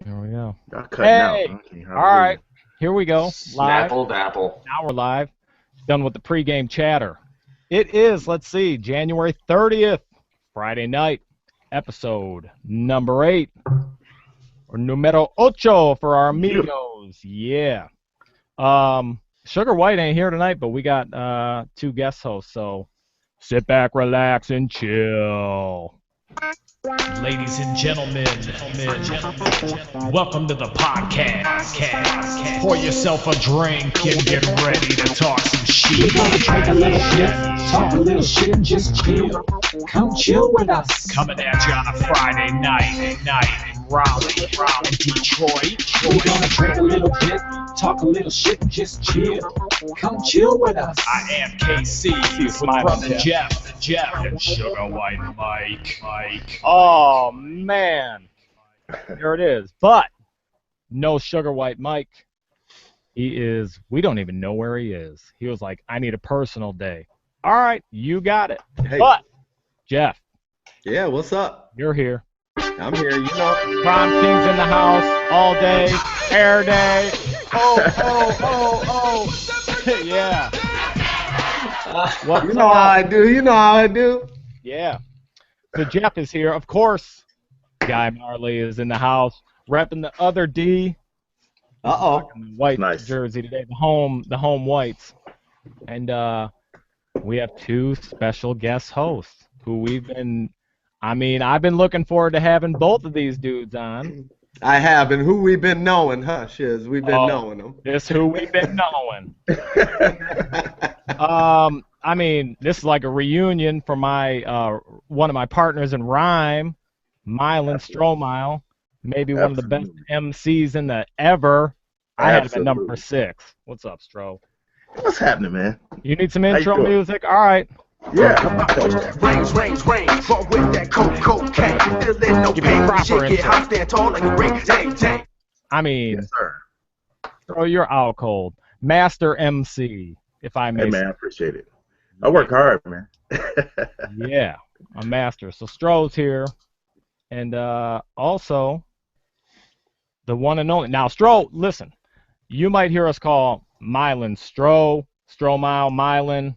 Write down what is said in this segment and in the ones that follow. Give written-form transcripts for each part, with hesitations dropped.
There we go. Y'all cutting out. Hey! Okay, All right. Here we go. Live. Snapple dapple. Now we're live. Done with the pregame chatter. It is, let's see, January 30th, Friday night, episode number 8. Or numero ocho for our amigos. Yeah. Sugar White ain't here tonight, but we got 2 guest hosts, so sit back, relax, and chill. Ladies and gentlemen, welcome to the podcast. Pour yourself a drink and get ready to talk some shit. Drink a little shit, talk a little shit, just chill. Come chill with us. Coming at you on a Friday night in Raleigh, Detroit. We're gonna drink a little bit, talk a little shit, just chill. Come chill with us. I am KC with brother Jeff, and Sugar White Mike. Oh, man. There it is. But no Sugar White Mike. We don't even know where he is. He was like, I need a personal day. All right, you got it. Hey. But, Jeff, Yeah, what's up? you're here. I'm here. You know, Prom King's in the house all day, air day. Oh. Yeah. What's you know how I do. You know how I do. Yeah. So Jeff is here. Of course, Guy Marley is in the house, repping the other D. Uh-oh. White Nice. jersey today, the home whites. And we have 2 special guest hosts who I've been looking forward to having both of these dudes on. I have, and who we've been knowing, huh, Shiz? We've been knowing them. This who we've been knowing. This is like a reunion for my one of my partners in rhyme, Milan Stromile, maybe one of the best MCs in the ever. I had him at number 6. What's up, Stro? What's happening, man? You need some intro doing? music? All right. Yeah. Rain, fall with that cocaine. Feeling no Give me pain, proper shake it, intro. hot, stand tall like a ring, dang. Yes, sir. Stro, you're out cold. Master MC, if I may Hey, say. man, I appreciate it. I work hard, man. Yeah, a master. So Stro's here, and also the one and only. Now, Stro, listen, you might hear us call Milan Stromile, Milan.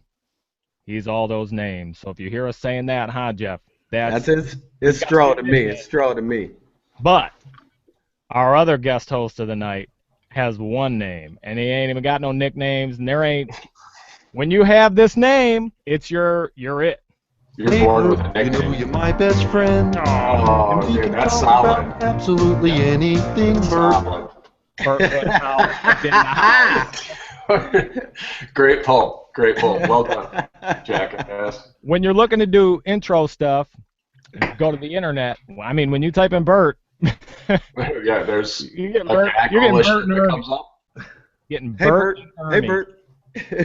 He's all those names. So if you hear us saying that, huh, Jeff? That's it. It's Stro to me. It's Stro to me. But our other guest host of the night has one name, and he ain't even got no nicknames, and there ain't. When you have this name, it's you're it. You're born with a nickname. You're my best friend. Oh, And we dude, can that's talk solid. about absolutely anything, Bert. Solid. Bert Woodhouse in the house. Great pull. Well done, jackass. When you're looking to do intro stuff, go to the internet. When you type in Bert, Yeah, there's you get a Bert. gag You're getting list Bert and that Ernie. comes up. Getting Hey, Bert. Bert. and Hey, Ernie. Bert.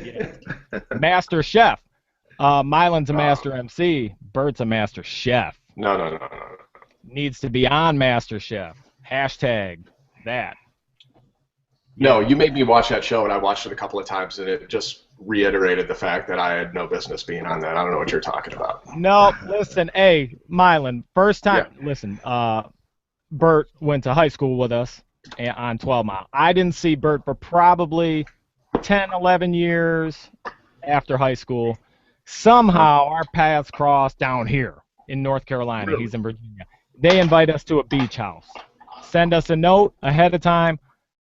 Yeah. Master chef. Milan's a master MC. Bert's a master chef. No. Needs to be on Master Chef. Hashtag that. No, you made me watch that show, and I watched it a couple of times, and it just reiterated the fact that I had no business being on that. I don't know what you're talking about. No, listen, hey, Milan, first time, listen, Bert went to high school with us on 12 Mile. I didn't see Bert for probably 10, 11 years after high school. Somehow our paths crossed down here in North Carolina. Really? He's in Virginia. They invite us to a beach house. Send us a note ahead of time.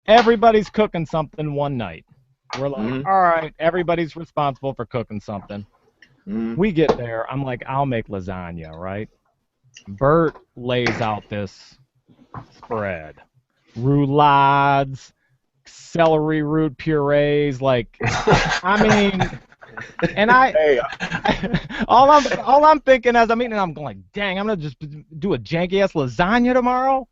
Everybody's cooking something one night. We're like, all right, everybody's responsible for cooking something. We get there. I'm like, I'll make lasagna, right? Bert lays out this spread. Roulades, celery root purees, and all I'm thinking as I'm eating, I'm going like, dang, I'm gonna just do a janky ass lasagna tomorrow.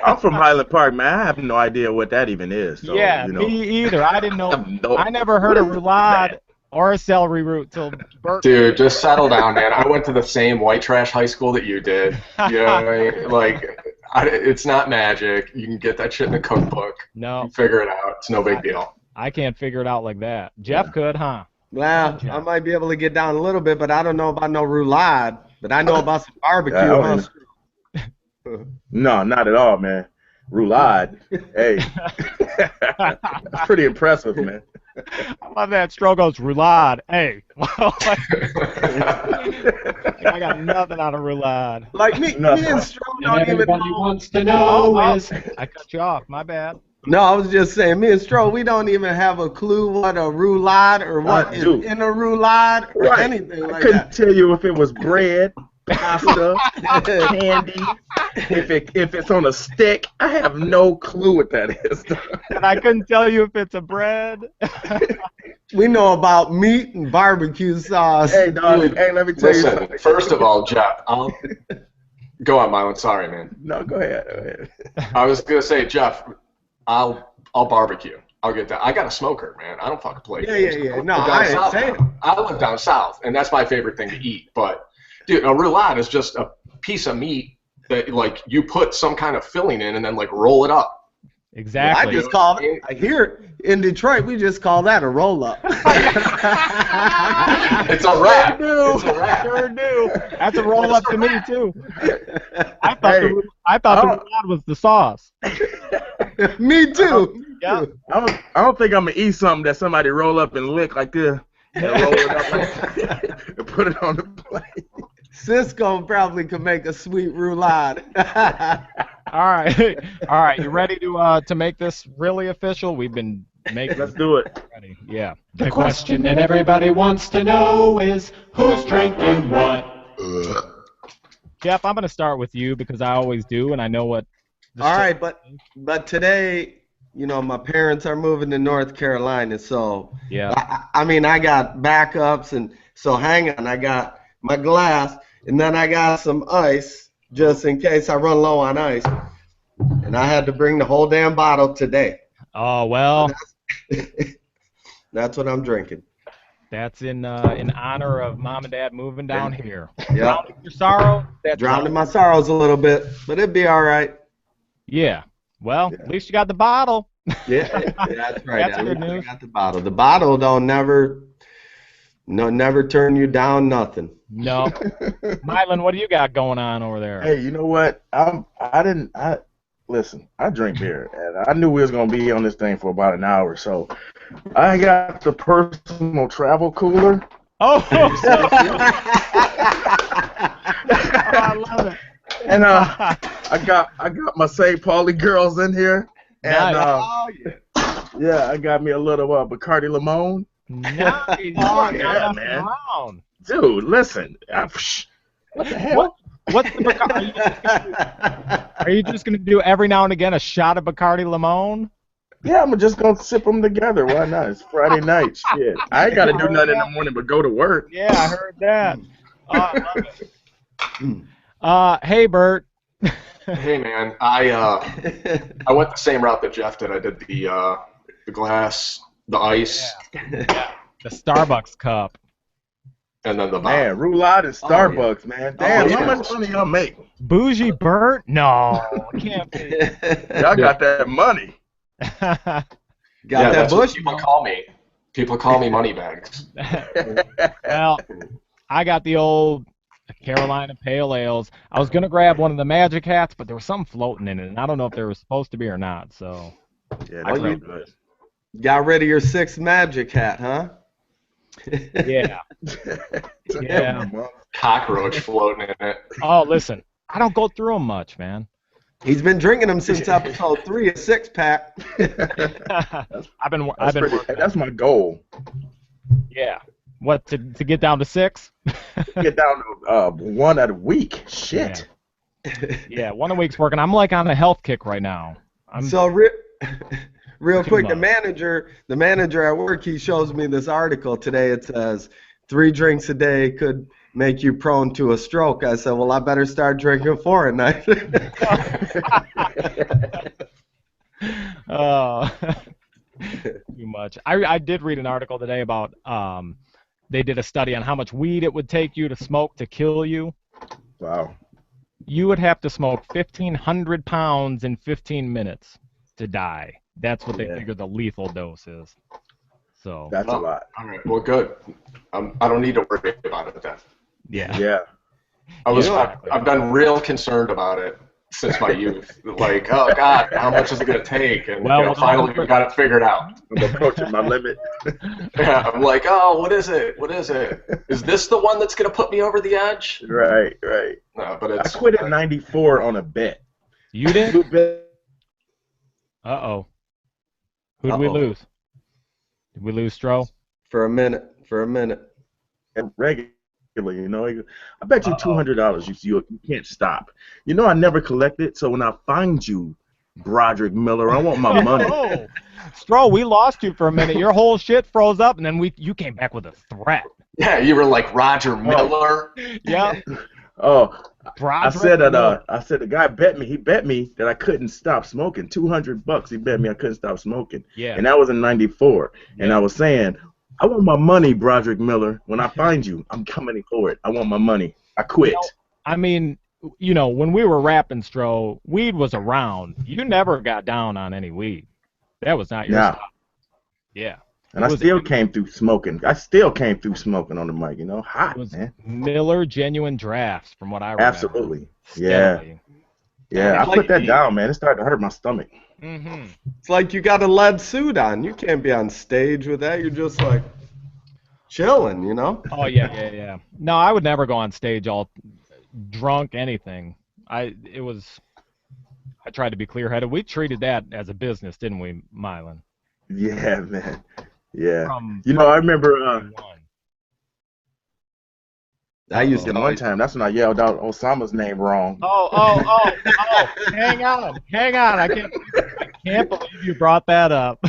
I'm from Highland Park, man. I have no idea what that even is. So, Yeah, you know. me either. I didn't know. No. I never heard of roulade or a celery root till Bert. Dude, just settle down, man. I went to the same white trash high school that you did. You know what I mean? It's not magic. You can get that shit in the cookbook. No, You figure it out. It's no big deal. I can't figure it out like that. Jeff could, huh? Well, I might be able to get down a little bit, but I don't know about no roulade. But I know about some barbecue. Yeah, huh? No, not at all, man. Roulade. Hey. That's pretty impressive, man. I love that. Stroh goes, roulade. Hey. I got nothing out of roulade. Like me and Stroh And don't even everybody know. wants to know is I cut you off. My bad. No, I was just saying, me and Stroh, we don't even have a clue what a roulade or what is do. in a roulade or Right. anything I like couldn't that. tell you if it was bread, pasta, candy, if it's on a stick. I have no clue what that is. And I couldn't tell you if it's a bread. We know about meat and barbecue sauce. Hey, dog. Hey, let me tell you Listen, something. first of all, Jeff, go on, Milan. Sorry, man. No, go ahead. I was gonna say, Jeff, I'll barbecue. I'll get that. I got a smoker, man. I don't fucking play games. Yeah. No, Down I ain't south, saying. I live down south, and that's my favorite thing to eat. But, dude, a roulade is just a piece of meat that, like, you put some kind of filling in and then, like, roll it up. Exactly. I just call it, here in Detroit, we just call that a roll-up. It's a wrap. It's a wrap. Sure do. That's a roll up to me too. I thought Hey, the roulade was the sauce. Me too. Yeah. I don't think I'm going to eat something that somebody roll up and lick like this. And roll it up and put it on the plate. Cisco probably could make a sweet roulade. All right. You ready to make this really official? We've been making. Let's do it. Ready. Yeah. the question that everybody wants to know is who's drinking what? Jeff, I'm gonna start with you because I always do, and I know what. All right, but today, you know, my parents are moving to North Carolina, so Yeah. I mean, I got backups, and so hang on, I got my glass, and then I got some ice just in case I run low on ice, and I had to bring the whole damn bottle today. Oh well. That's what I'm drinking. That's in honor of Mom and Dad moving down here. Yeah. Drowning your sorrow. That's Drowning my sorrows a little bit, but it'd be all right. Yeah. Well, at least you got the bottle. Yeah, that's right. That's good news. I got the bottle. The bottle don't never turn you down. Nothing. No. Milan, what do you got going on over there? Hey, you know what? Listen, I drink beer, and I knew we was gonna be on this thing for about an hour, so I got the personal travel cooler. Oh, I love it. And I got my St. Pauli girls in here, and yeah, I got me a little Bacardi Limon. Nice. Yeah, man. Dude, listen, what the hell? What's the Bacardi? Are you just gonna do every now and again a shot of Bacardi Limon? Yeah, I'm just gonna sip them together. Why not? It's Friday night. Shit, I ain't gotta do nothing in the morning but go to work. Yeah, I heard that. Oh, I love it. Hey, Bert. Hey, man. I went the same route that Jeff did. I did the glass, the ice, Yeah, the Starbucks cup. and then the Man, roulade and Starbucks, man. Damn, how much money y'all make? Bougie Bert? No, it can't be. Y'all got that money. Got Yeah, that that's what bush. people call me. People call me Moneybags. Well, I got the old Carolina Pale Ales. I was gonna grab one of the Magic Hats, but there was something floating in it, and I don't know if they were supposed to be or not. So Yeah, Oh, that's you- good. Got rid of your 6th Magic hat, huh? yeah. Yeah. Cockroach floating in it. Oh, listen, I don't go through them much, man. He's been drinking them since episode 3, a 6-pack. I've been That's, working. that's my goal. Yeah. What to get down to 6? Get down to one a week. Shit. Yeah, one a week's working. I'm like on a health kick right now. So real quick, the much. manager at work, he shows me this article today. It says 3 drinks a day could make you prone to a stroke. I said, well, I better start drinking 4 at night. Too much. I did read an article today about they did a study on how much weed it would take you to smoke to kill you. Wow. You would have to smoke 1,500 pounds in 15 minutes to die. That's what they figure the lethal dose is. So That's a lot. All right. Well, good. I don't need to worry about it then. yeah. Yeah. I've been real concerned about it since my youth. Like, oh God, how much is it gonna take? And Well, finally we got it figured out. I'm approaching my limit. Yeah, I'm like, oh, what is it? What is it? Is this the one that's gonna put me over the edge? Right. No, but it's. I quit at 94 on a bet. You did? Blue bet. Uh-oh. Who'd we lose? Did we lose Stro? For a minute. And regularly, you know. I bet you $200 you can't stop. You know I never collected, so when I find you, Broderick Miller, I want my money. Oh, Stro, we lost you for a minute. Your whole shit froze up, and then you came back with a threat. Yeah, you were like Roger Miller. Yeah. Oh, Broderick I said that. Miller. I said the guy bet me. He bet me that I couldn't stop smoking. $200. He bet me I couldn't stop smoking. Yeah. And that was in '94. Yeah. And I was saying, I want my money, Broderick Miller. When I find you, I'm coming for it. I want my money. I quit. I mean, when we were rapping, Stro, weed was around. You never got down on any weed. That was not your stuff. Yeah. And I still came through smoking. I still came through smoking on the mic, hot, It was man. Miller Genuine Drafts, from what I remember. Absolutely. Yeah. Steadily. Yeah, I put that down, man. It started to hurt my stomach. Mm-hmm. It's like you got a lead suit on. You can't be on stage with that. You're just like chilling, Oh, yeah. No, I would never go on stage all drunk, anything. I tried to be clear-headed. We treated that as a business, didn't we, Milan? Yeah, man. Yeah. From I remember I used to one time, that's when I yelled out Osama's name wrong. Oh. Hang on. I can't believe you brought that up.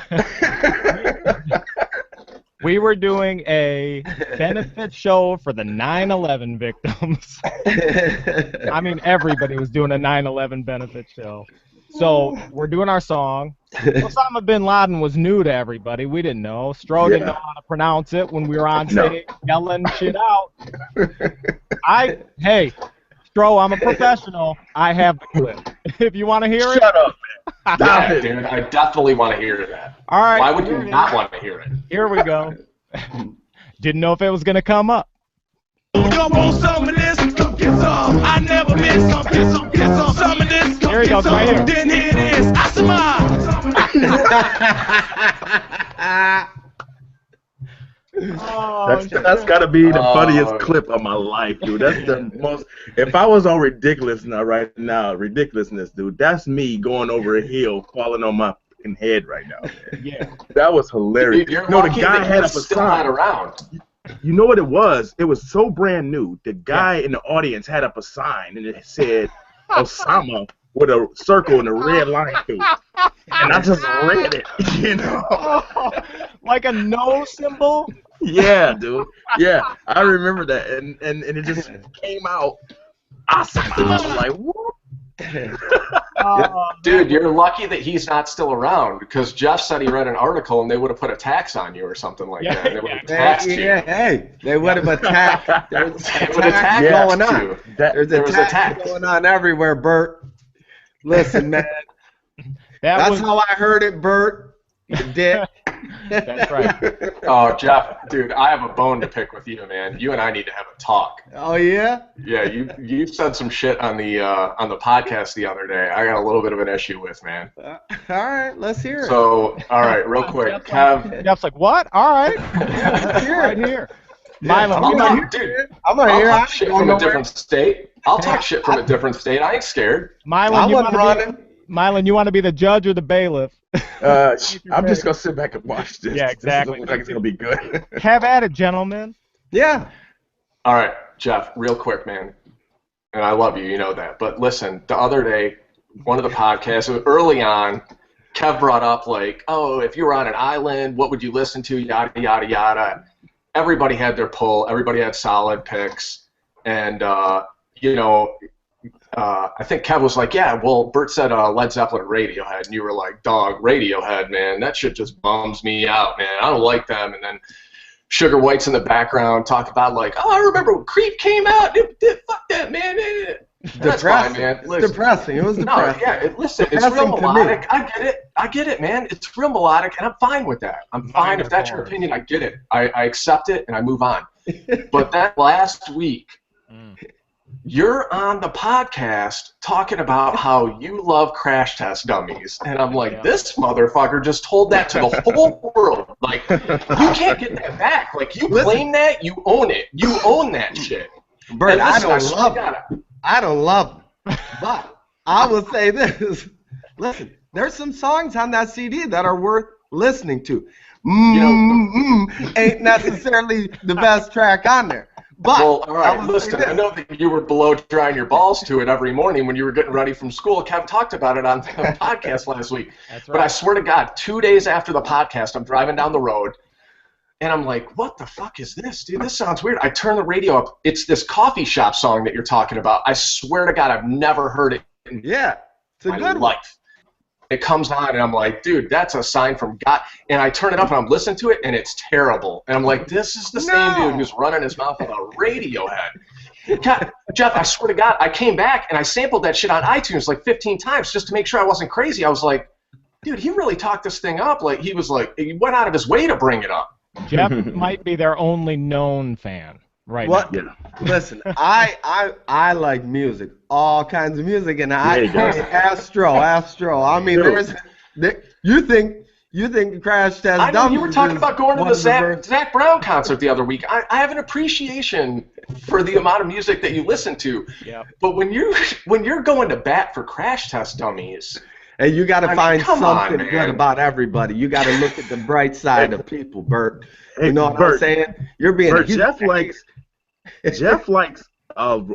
We were doing a benefit show for the 9/11 victims. I mean, everybody was doing a 9/11 benefit show. So we're doing our song. Osama bin Laden was new to everybody. We didn't know. Stro didn't know how to pronounce it when we were on stage yelling shit out. Hey, Stro, I'm a professional. I have the clip. If you want to hear it. Shut up, man. Stop it, dude. I definitely want to hear that. All right. Why would you not want to hear it? Here we go. Didn't know if it was going to come up. Y'all want some of this? Come get some. I never miss. Come get some. Get some of this. Come Here he goes, right here. Then here it is. I That's got to be the funniest clip of my life, dude. That's the most. If I was on ridiculousness, dude, that's me going over a hill, falling on my fucking head right now. Man. Yeah. That was hilarious. You're the lucky guy that had he's up a still not sign. around. You know what it was? It was so brand new. The guy in the audience had up a sign, and it said Osama with a circle and a red line through it. And I just read it, Like a no symbol? Yeah, dude. Yeah, I remember that, and it just came out. Awesome. I was like, what? Dude, you're lucky that he's not still around, because Jeff said he read an article and they would have put a tax on you or something like that. They would have taxed you. Hey, they would have attacked. There's would attack going on. you. There's There was attack attack. going on everywhere, Bert. Listen, man. That's how I heard it, Bert. You dick. That's right. Oh, Jeff, dude, I have a bone to pick with you, man. You and I need to have a talk. Oh yeah? Yeah, you said some shit on the podcast the other day. I got a little bit of an issue with, man. All right, let's hear it. So, all right, real quick, Kev. Jeff's like, what? All right. Right here. Milan, I'll talk shit from a different state. I'll talk shit from a different state. I ain't scared. Milan, you want to be the judge or the bailiff? I'm just gonna sit back and watch this. Yeah, exactly. This looks like it's gonna be good. Have at it, gentlemen. Yeah. All right, Jeff, real quick, man. And I love you, you know that. But listen, the other day, one of the podcasts, early on, Kev brought up, like, oh, if you were on an island, what would you listen to, yada, yada, yada. Everybody had their pull. Everybody had solid picks. And, I think Kev was like, yeah, well, Bert said Led Zeppelin Radiohead, and you were like, dog, Radiohead, man, that shit just bums me out, man. I don't like them. And then Sugar White's in the background talk about, like, oh, I remember when Creep came out. Fuck that, man. That's fine, man. It's depressing. It was depressing. No, yeah, listen, it's real melodic. I get it, man. It's real melodic, and I'm fine with that. I'm fine if that's your opinion. I get it. I accept it, and I move on. But that last week, you're on the podcast talking about how you love Crash Test Dummies. And I'm like, this motherfucker just told that to the whole world. Like, you can't get that back. Like, you claim that, you own it. You own that shit. Bert, I don't love it. But I will say this. Listen, there's some songs on that CD that are worth listening to. Ain't necessarily the best track on there. But well, all right, listen, I know that you were blow drying your balls to it every morning when you were getting ready from school. Kev talked about it on the podcast last week. That's right. But I swear to God, 2 days after the podcast, I'm driving down the road, and I'm like, what the fuck is this, dude? This sounds weird. I turn the radio up. It's this coffee shop song that you're talking about. I swear to God, I've never heard it in it's a my good life. It comes on, and I'm like, dude, that's a sign from God. And I turn it up, and I'm listening to it, and it's terrible. And I'm like, this is the same dude who's running his mouth about Radiohead. God, Jeff, I swear to God, I came back, and I sampled that shit on iTunes like 15 times just to make sure I wasn't crazy. I was like, dude, he really talked this thing up. Like, he went out of his way to bring it up. Jeff might be their only known fan right now. Yeah. Listen, I like music, all kinds of music, and Astro. I mean, you think Crash Test Dummies? I know you were talking about going to the Zach Brown concert the other week. I have an appreciation for the amount of music that you listen to. Yeah. But when you're going to bat for Crash Test Dummies. And you got to find something good about everybody. You got to look at the bright side of people, Bert. You know what I'm saying? You're being Jeff likes an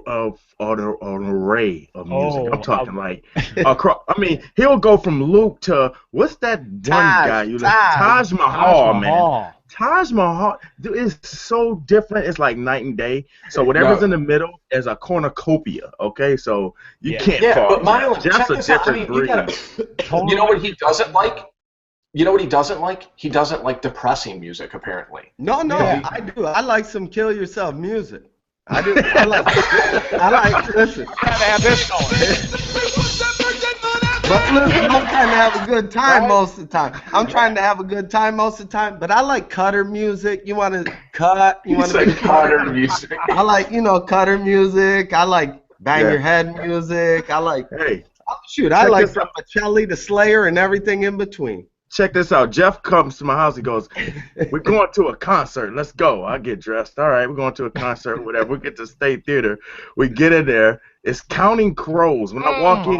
array of music. I'm talking like across. I mean, he'll go from Luke to what's that one guy? Taj Mahal, man. Taj Mahal is so different. It's like night and day. So whatever's in the middle is a cornucopia. Okay, so you can't. Yeah, but Milan, Jeff's a different breed. You know what he doesn't like? You know what he doesn't like? He doesn't like depressing music, apparently. No, I do. I like some kill yourself music. I do. I like. Listen. Gotta have this going. But listen, I'm trying to have a good time most of the time. I'm trying to have a good time most of the time. But I like cutter music. You want to cut? You want to cutter music? I like cutter music. I like bang your head music. I like. I like from Bocelli to Slayer and everything in between. Check this out. Jeff comes to my house. He goes, we're going to a concert. Let's go. I get dressed. All right, we're going to a concert, whatever. We get to State Theater. We get in there. It's Counting Crows. When I walk in,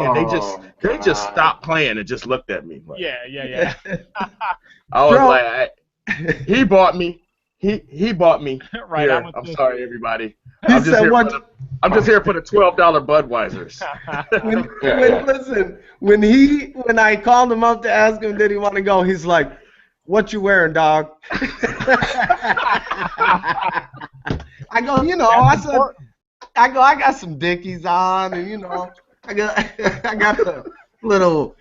they just stopped playing and just looked at me. Like, yeah. I was like, he bought me. He bought me. Right. Here, I'm sorry, everybody. I'm just here for the $12 Budweisers. When I called him up to ask him did he want to go, he's like, "What you wearing, dog?" I go, I got some Dickies on, and I got the little,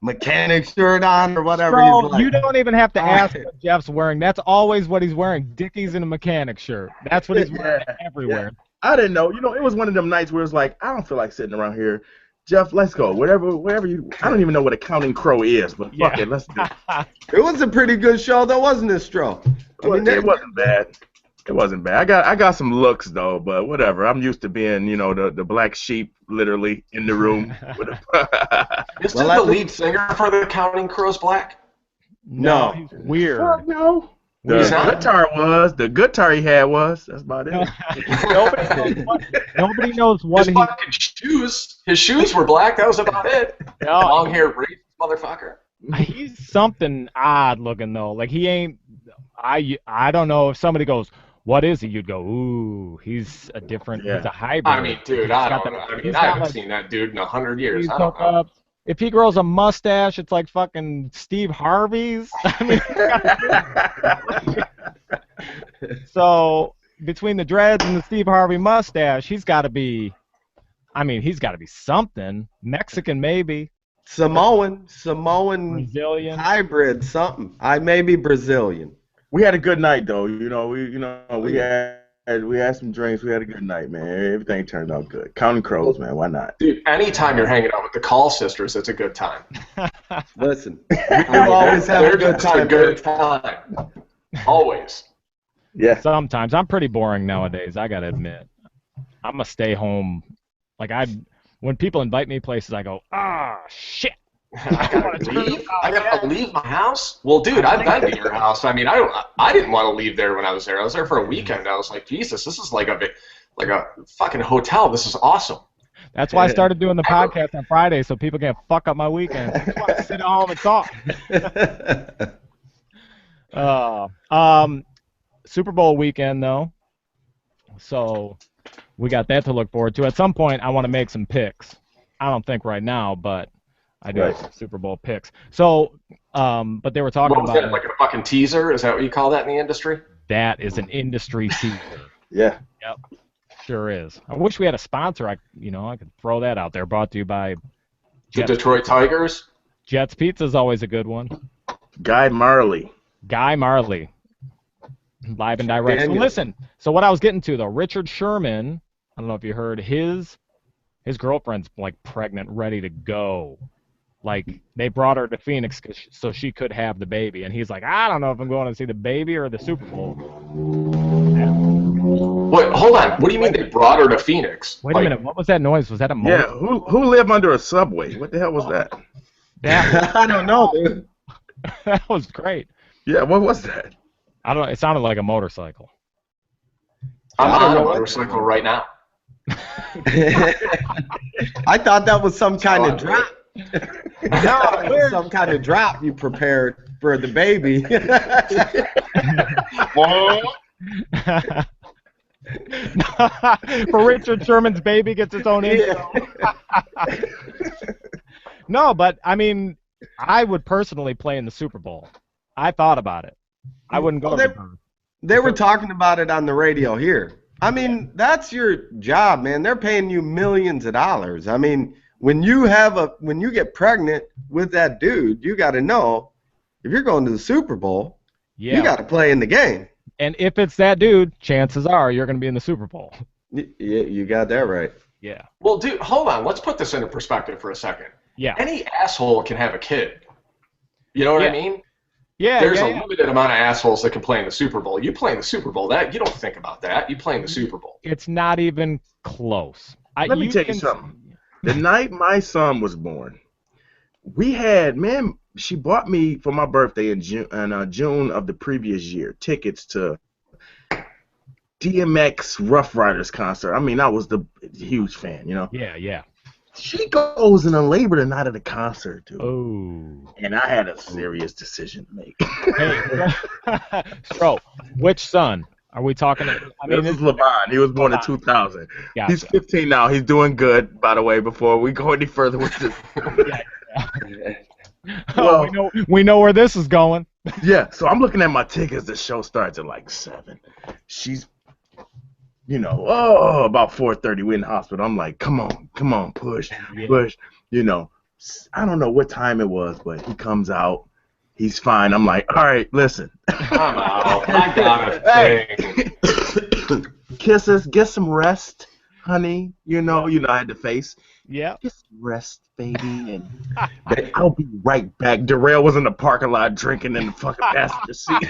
mechanic shirt on or whatever. Bro, he's like, you don't even have to ask what Jeff's wearing. That's always what he's wearing. Dickies and a mechanic shirt. That's what he's wearing everywhere. I didn't know. It was one of them nights where it's like, I don't feel like sitting around here. Jeff, let's go. Wherever you. I don't even know what a Counting Crow is, but fuck it, let's do it. It was a pretty good show, though, wasn't it, Stro? It wasn't bad. It wasn't bad. I got some looks though, but whatever. I'm used to being, the black sheep literally in the room. Isn't the lead singer for the Counting Crows black? No, he's weird. Fuck no. The guitar he had was. That's about it. Nobody knows what his fucking shoes. His shoes were black. That was about it. Long hair, racist motherfucker. He's something odd looking though. Like he ain't. I don't know if somebody goes, "What is he?" You'd go, "Ooh, he's a different. He's a hybrid." I mean, dude, I don't know. I haven't seen that dude in 100 years. I don't know. If he grows a mustache, it's like fucking Steve Harvey's. I mean, so between the dreads and the Steve Harvey mustache, he's got to be. I mean, he's got to be something Mexican, maybe. Samoan, Brazilian, hybrid, something. I may be Brazilian. We had a good night though. We had some drinks. We had a good night, man. Everything turned out good. Counting Crows, man. Why not? Dude, anytime you're hanging out with the Call Sisters, it's a good time. Listen, we always have a good time. Always. Yeah. Sometimes I'm pretty boring nowadays. I gotta admit. I'm gonna stay home. Like when people invite me places, I go, shit. I gotta leave my house. Well, dude, I've been to your house. I mean, I didn't want to leave there when I was there. I was there for a weekend. I was like, Jesus, this is like a fucking hotel. This is awesome. That's why I started doing the podcast on Friday, so people can't fuck up my weekend. I just want to sit at home and talk. Super Bowl weekend, though. So we got that to look forward to. At some point, I want to make some picks. I don't think right now, but I do have some Super Bowl picks. So, but they were talking about that, like a fucking teaser? Is that what you call that in the industry? That is an industry teaser. Yeah. Yep. Sure is. I wish we had a sponsor. I could throw that out there. Brought to you by the Detroit Tigers. Jets Pizza is always a good one. Guy Marley. Live and direct. So listen. So what I was getting to though, Richard Sherman. I don't know if you heard his girlfriend's like pregnant, ready to go. Like they brought her to Phoenix so she could have the baby, and he's like, I don't know if I'm going to see the baby or the Super Bowl. Wait, hold on. What do you mean they brought her to Phoenix? Wait a minute. What was that noise? Was that a motor? Yeah. Who lived under a subway? What the hell was that? I don't know, dude. That was great. Yeah. What was that? I don't know. It sounded like a motorcycle. I'm on a motorcycle right now. I thought that was some kind of drop. Some kind of drop you prepared for the baby. For Richard Sherman's baby gets its own intro. No, but I mean, I would personally play in the Super Bowl. I thought about it. I wouldn't go. They were talking about it on the radio here. I mean, that's your job, man. They're paying you millions of dollars. I mean, when you get pregnant with that dude, you got to know if you're going to the Super Bowl, you got to play in the game. And if it's that dude, chances are you're going to be in the Super Bowl. Yeah, you got that right. Yeah. Well, dude, hold on. Let's put this into perspective for a second. Yeah. Any asshole can have a kid. You know what I mean? Yeah. There's a limited amount of assholes that can play in the Super Bowl. You play in the Super Bowl, that you don't think about that. You play in the Super Bowl. It's not even close. Let me tell you something. The night my son was born, she bought me for my birthday in June of the previous year tickets to DMX Rough Riders concert. I mean, I was the huge fan, you know. Yeah. She goes in a labor the night of the concert, dude. Oh. And I had a serious decision to make. Hey, Stro, which son? Are we talking? This is Levon. He was born in 2000. Gotcha. He's 15 now. He's doing good, by the way, before we go any further with this. Well, we know where this is going. Yeah, so I'm looking at my tickets. The show starts at like 7. She's, about 4:30. We're in the hospital. I'm like, come on, push. I don't know what time it was, but he comes out. He's fine. I'm like, all right, listen. I'm out. I got a thing. Kisses, get some rest, honey. I had to face. Yeah. Get some rest, baby, and I'll be right back. Darrell was in the parking lot drinking in the fucking passenger seat.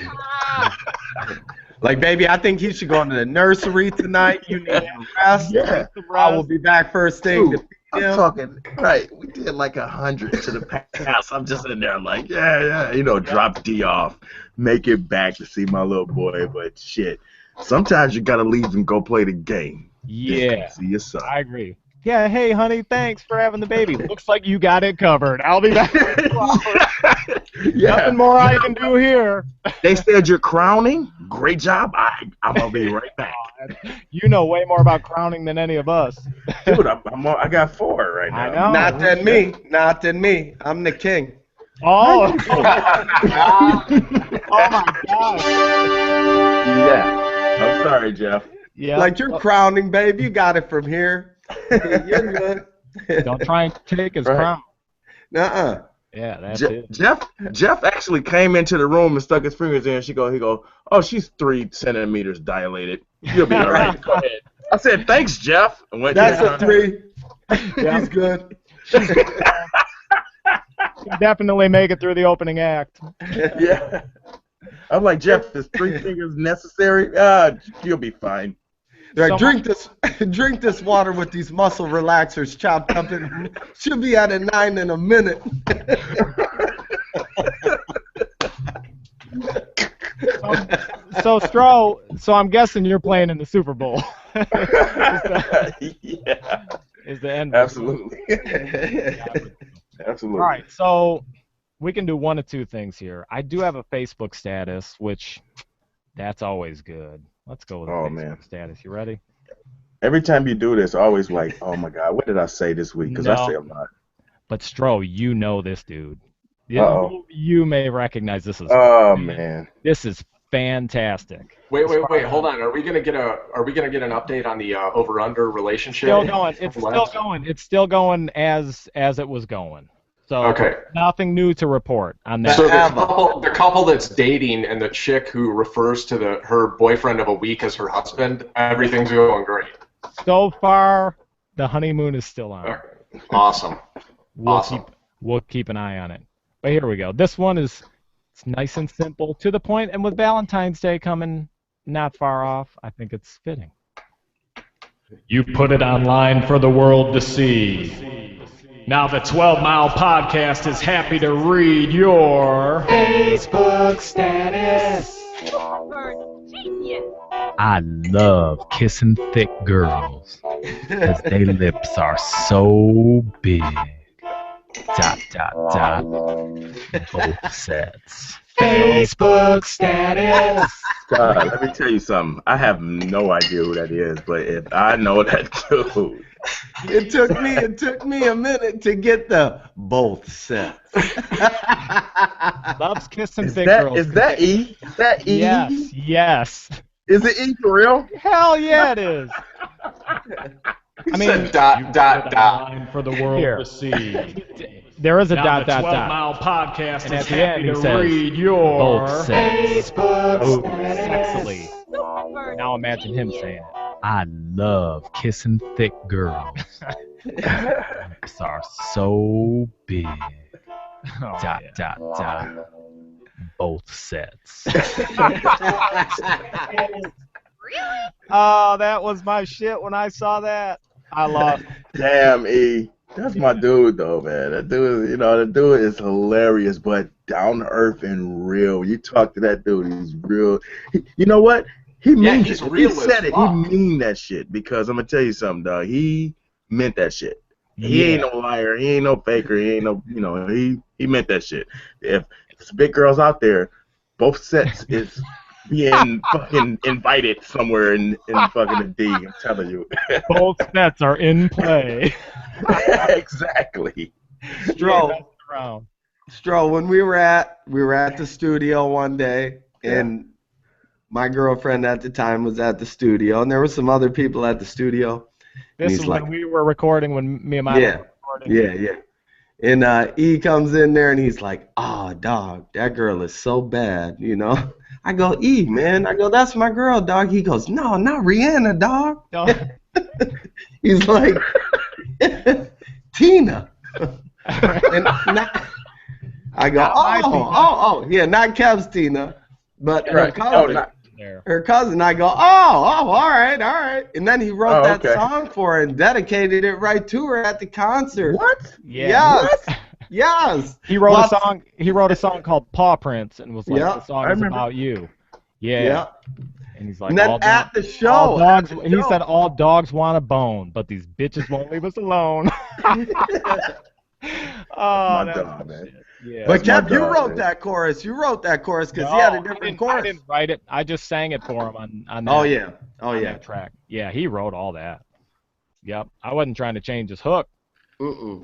Like, baby, I think you should go into the nursery tonight. You need to rest. Yeah. I will be back first thing. Dude, I'm talking, right, we did like 100 to the pass. I'm just in there like, drop D off, make it back to see my little boy. But shit, sometimes you got to leave and go play the game. Yeah. See your son. I agree. Yeah, hey, honey, thanks for having the baby. Looks like you got it covered. I'll be back. Nothing more I can do here. They said you're crowning. Great job. I'm going to be right back. You know way more about crowning than any of us. Dude, I got 4 right now. I know. Not than me. I'm the king. Oh. Oh, my God. Yeah. I'm sorry, Jeff. Yeah. Like you're crowning, babe. You got it from here. You're good. Don't try and take his crown. Nuh-uh. Yeah, that's it. Jeff actually came into the room and stuck his fingers in. He go, oh, she's 3 centimeters dilated. You'll be all right. Go ahead. I said, thanks, Jeff. That's a 3. He's good. She's good. Can definitely make it through the opening act. Yeah. I'm like, Jeff, is 3 fingers necessary? You'll be fine. Like, drink this water with these muscle relaxers chopped up in. Should be at a 9 in a minute. So so I'm guessing you're playing in the Super Bowl. Yeah. Is the end. Absolutely. Absolutely. All right, so we can do one of two things here. I do have a Facebook status, which that's always good. Let's go with a Facebook status. You ready? Every time you do this, always like, oh my God, what did I say this week? Because I say a lot. But Stro, you know this dude. You may recognize this as. Oh man, this is fantastic. Wait, hold on. Are we gonna get an update on the over/under relationship? Still going. It's still going. It's still going as it was going. So okay. Nothing new to report on that. So the couple that's dating and the chick who refers to her boyfriend of a week as her husband, everything's going great. So far, the honeymoon is still on. Awesome. We'll keep an eye on it. But here we go. This one it's nice and simple, to the point, and with Valentine's Day coming not far off, I think it's fitting. You put it online for the world to see. Now the 12 Mile Podcast is happy to read your Facebook status. I love kissing thick girls because their lips are so big. ... Both sets. Facebook status. Let me tell you something. I have no idea who that is, but if I know that dude. It took me a minute to get the both sets. Loves kissing thick girls. Is that E? Is that E? Yes. Is it E for real? Hell yeah, it is. I mean, dot for the world to see. There is a now dot. The 12 Mile Podcast and is at the happy end, he to read your both sets. Facebook Sexily. Now imagine him saying it. I love kissing thick girls. Lips are so big. ... Both sets. Oh, that was my shit when I saw that. I lost. Damn, E. That's my dude, though, man. That dude is hilarious, but down to earth and real. You talk to that dude, he's real. You know what? He means it. He said it. He mean that shit. Because I'm gonna tell you something, dog. He meant that shit. He ain't no liar. He ain't no faker. He ain't no, he meant that shit. If there's big girls out there, both sets is being fucking invited somewhere in fucking the D. I'm telling you. Both sets are in play. Exactly. Stro, when we were at the studio one day, and my girlfriend at the time was at the studio, and there were some other people at the studio. This is when we were recording, when me and my were recording. Yeah. And E comes in there, and he's like, "Oh, dog, that girl is so bad, I go, E, man. I go, that's my girl, dog. He goes, no, not Rihanna, dog. He's like, Tina. And I go, yeah, not Kev's Tina, but her cousin. Her cousin. I go, all right. And then he wrote that song for her and dedicated it right to her at the concert. What? Yeah. Yes. He wrote a song. He wrote a song called Paw Prince, and was like, the song is about you. Yeah. And he's like, and then at the show, he said, all dogs want a bone, but these bitches won't leave us alone. Oh, that's dog, man. Yeah. But Kev, you wrote that chorus. You wrote that chorus because he had a different chorus. I didn't write it. I just sang it for him on that. That track. Yeah, he wrote all that. Yep. I wasn't trying to change his hook. He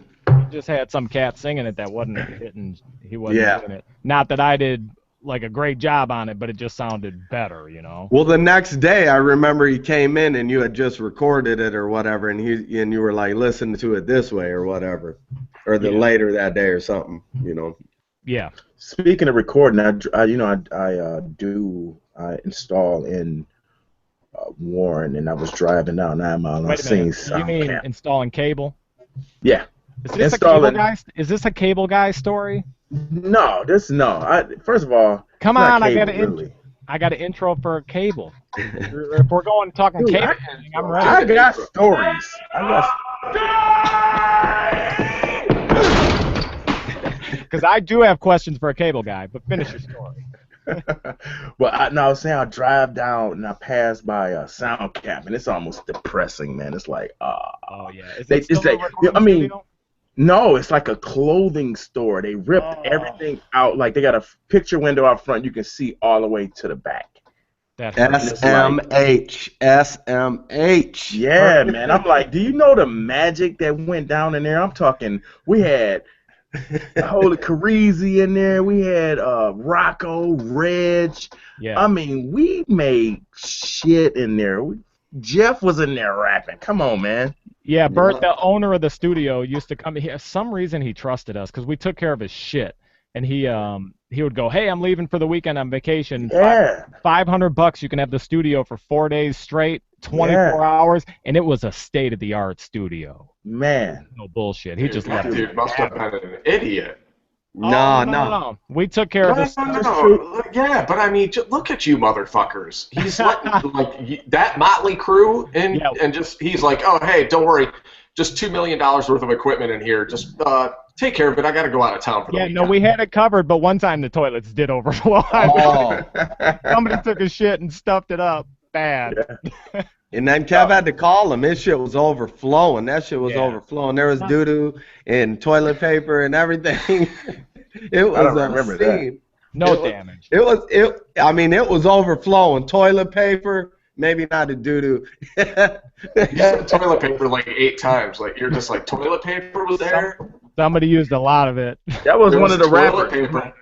just had some cat singing it that wasn't hitting. He wasn't doing it. Not that I did like a great job on it, but it just sounded better, Well, the next day, I remember he came in and you had just recorded it or whatever, and you were like, listen to it this way or whatever, or later that day or something, Yeah. Speaking of recording, I install in Warren, and I was driving down 9 Mile and I seen you mean installing cable? Yeah. Is this a cable guy story? No, first of all, come on, I gotta I got an intro for cable. If we're going talking Dude, cable, I'm ready. I got stories. Because I do have questions for a cable guy, but finish your story. Well, I was saying I drive down and I pass by a sound cap, and it's almost depressing, man. It's like, oh yeah, is it still a recording studio? No, it's like a clothing store. They ripped everything out. Like they got a picture window out front. You can see all the way to the back. SMH. Yeah, man. I'm like, do you know the magic that went down in there? I'm talking, we had Holy Carisi in there. We had Rocco, Reg. Yeah. I mean, we made shit in there. Jeff was in there rapping. Come on, man. Yeah, Bert, the owner of the studio, used to come here. For some reason, he trusted us because we took care of his shit. And he would go, hey, I'm leaving for the weekend on vacation. Yeah. $500, you can have the studio for 4 days straight, 24 hours, and it was a state-of-the-art studio. Man. No bullshit. He just left. Dude must have been an idiot. No. We took care of his No. Yeah, but I mean, look at you motherfuckers. He's letting like that motley crew in, and just he's like, oh hey, don't worry, just $2 million worth of equipment in here. Just take care of it. I got to go out of town for the weekend. no, we had it covered, but one time the toilets did overflow. Somebody took a shit and stuffed it up bad. Yeah. And then Kev had to call him. His shit was overflowing. That shit was overflowing. There was doo-doo and toilet paper and everything. It was I don't remember that. No damage. It was overflowing. Toilet paper, maybe not a doo-doo. You said toilet paper like 8 times. Like you're just like, toilet paper was there? Somebody used a lot of it. That was one of the toilet rappers. paper.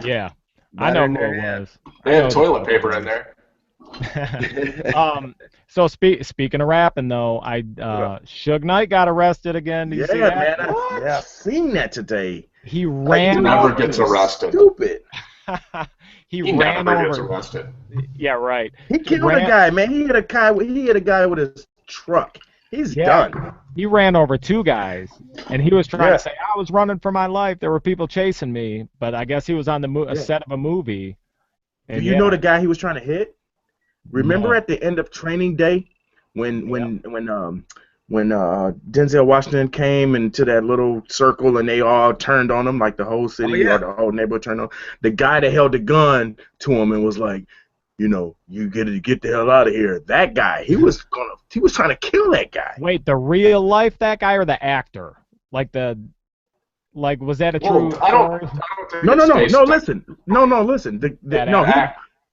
Yeah. I know who it was. They had toilet paper in there. So speaking of rapping though, Suge Knight got arrested again. Did you see that? Man, I've seen that today. He ran. He never gets arrested. Stupid. he ran never over. Gets arrested. Yeah, right. He killed a guy, man. He hit a guy with his truck. He's done. He ran over 2 guys, and he was trying to say, I was running for my life. There were people chasing me, but I guess he was on a set of a movie. And do you know the guy he was trying to hit? Remember at the end of Training Day when Denzel Washington came into that little circle and they all turned on him, like the whole city or the whole neighborhood turned on. The guy that held the gun to him and was like, you get the hell out of here. That guy, he was trying to kill that guy. Wait, the real life that guy or the actor? Was that a true story? I don't think No, listen. The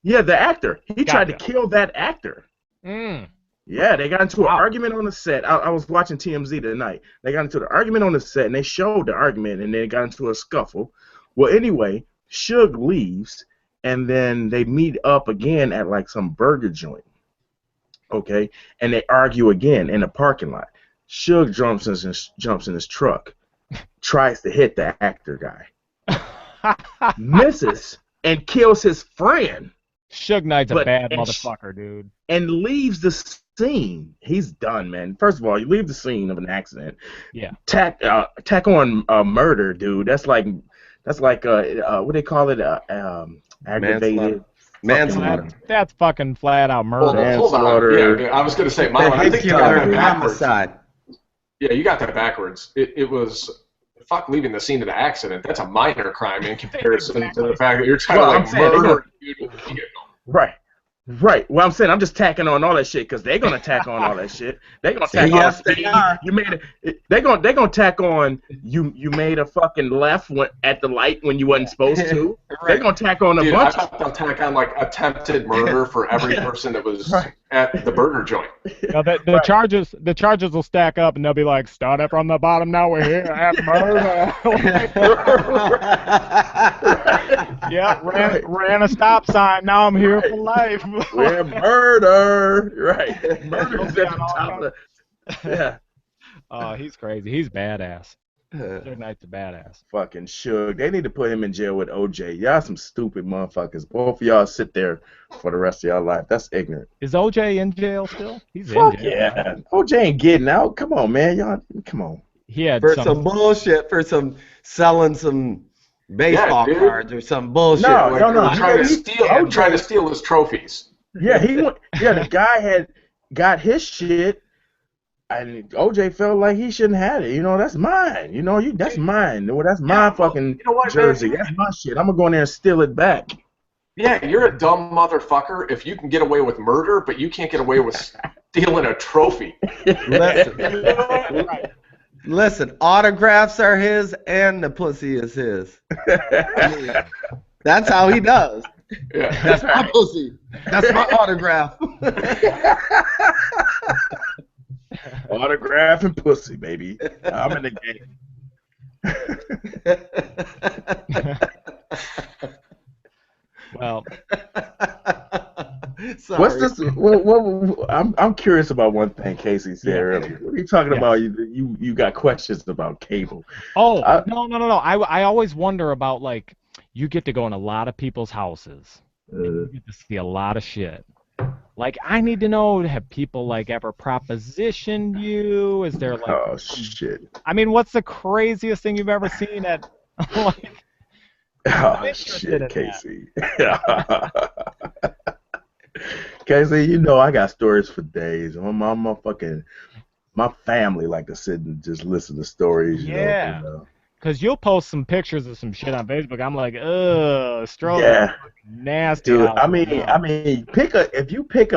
the actor. He tried to kill that actor. Yeah, they got into an argument on the set. I was watching TMZ tonight. They got into the argument on the set, and they showed the argument, and they got into a scuffle. Well, anyway, Suge leaves, and then they meet up again at like some burger joint. Okay, and they argue again in the parking lot. Suge jumps in his truck, tries to hit the actor guy, misses, and kills his friend. Suge Knight's a bad motherfucker, dude. And leaves the scene. He's done, man. First of all, you leave the scene of an accident. Yeah. Tack on murder, dude. That's like what do they call it? Aggravated manslaughter. That's fucking flat out murder. Hold on. Yeah, I was gonna say, Milan, I think you got that backwards. Homicide. Yeah, you got that backwards. It was leaving the scene of the accident. That's a minor crime in comparison to the fact that you're trying to murder a dude with a vehicle. Right. Well, I'm saying I'm just tacking on all that shit because they're gonna tack on all that shit. They're gonna tack on speed. You made it. They're gonna tack on you made a fucking left at the light when you wasn't supposed to. They're gonna tack on a bunch. I thought they'll tack on like attempted murder for every person that was at the burger joint. Now, the charges will stack up and they'll be like, started from the bottom, now we're here at murder. Ran a stop sign, now I'm here for life. We're murder, right? Murder's at the top of the. Oh, he's crazy. He's badass. Suge Knight's a badass. Fucking Suge. They need to put him in jail with OJ. Y'all some stupid motherfuckers. Both of y'all sit there for the rest of y'all life. That's ignorant. Is OJ in jail still? He's in jail. Yeah. Man. OJ ain't getting out. Come on, man. Y'all, come on. He had some bullshit, for some selling some baseball dude. cards or some bullshit. No, like, no. Trying to steal his trophies. Yeah, he went. Yeah, the guy had got his shit, and OJ felt like he shouldn't have it. That's mine. That's mine. Well, that's my fucking jersey. Man? That's my shit. I'm gonna go in there and steal it back. Yeah, you're a dumb motherfucker if you can get away with murder, but you can't get away with stealing a trophy. Listen, autographs are his and the pussy is his. That's how he does. Yeah. That's my pussy. That's my autograph. Autograph and pussy, baby. I'm in the game. Well, sorry. What's this? I'm curious about one thing Casey said earlier. What are you talking about? You got questions about cable? Oh, no. I always wonder about, like, you get to go in a lot of people's houses. And you get to see a lot of shit. Like, I need to know, have people, like, ever propositioned you? Is there, like... Oh, shit. I mean, what's the craziest thing you've ever seen at, like... Oh, shit, Casey. Casey, I got stories for days. My family like to sit and just listen to stories. Yeah. Because you'll post some pictures of some shit on Facebook. I'm like, ugh, nasty. Dude, I mean, if you pick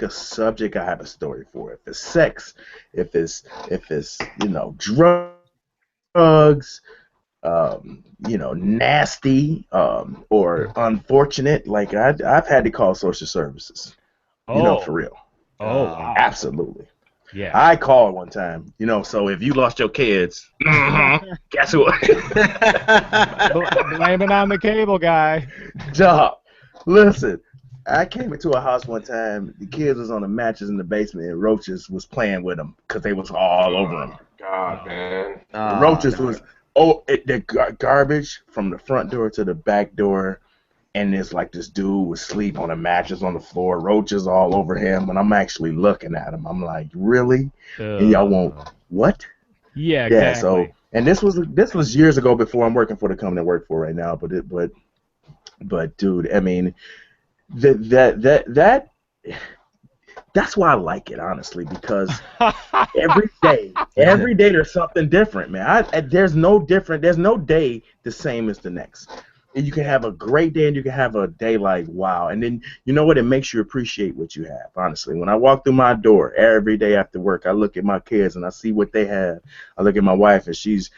a subject, I have a story for it. If it's sex, if it's drugs, nasty, or unfortunate, like I've had to call social services. For real. Oh, wow. Absolutely. Yeah. I called one time, so if you lost your kids, guess what? Blame it on the cable guy. Dog, listen, I came into a house one time, the kids was on the mattress in the basement, and roaches was playing with them because they was all over them. God, man. The roaches was, the garbage from the front door to the back door. And it's like this dude was asleep on a mattress on the floor, roaches all over him, and I'm actually looking at him. I'm like, really? And y'all won't what? Yeah, exactly. Yeah. So, and this was years ago before I'm working for the company I work for right now. But dude, I mean, that's why I like it, honestly, because every day there's something different, man. There's no day the same as the next. And you can have a great day and you can have a day like, wow. And then, you know what? It makes you appreciate what you have, honestly. When I walk through my door every day after work, I look at my kids and I see what they have. I look at my wife and she's,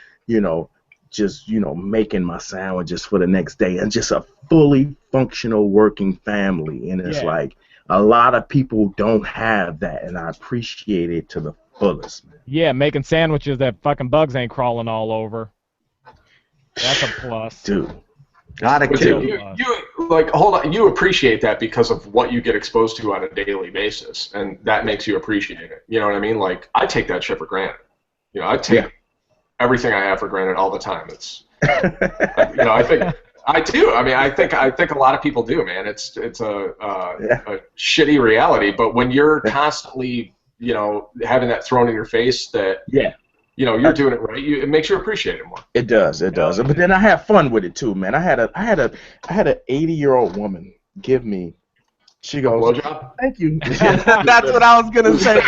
just, making my sandwiches for the next day, and just a fully functional working family. And it's like a lot of people don't have that, and I appreciate it to the fullest, man. Yeah, making sandwiches that fucking bugs ain't crawling all over. That's a plus. Dude. Not a kid. Hold on. You appreciate that because of what you get exposed to on a daily basis, and that makes you appreciate it. You know what I mean? Like, I take that shit for granted. I take everything I have for granted all the time. It's, I think I do. I mean, I think a lot of people do, man. It's a shitty reality, but when you're constantly, having that thrown in your face that you're doing it right, it makes you appreciate it more. It does. But then I have fun with it too, man. I had an 80-year-old woman give me. She goes, "Thank you." That's what I was gonna say.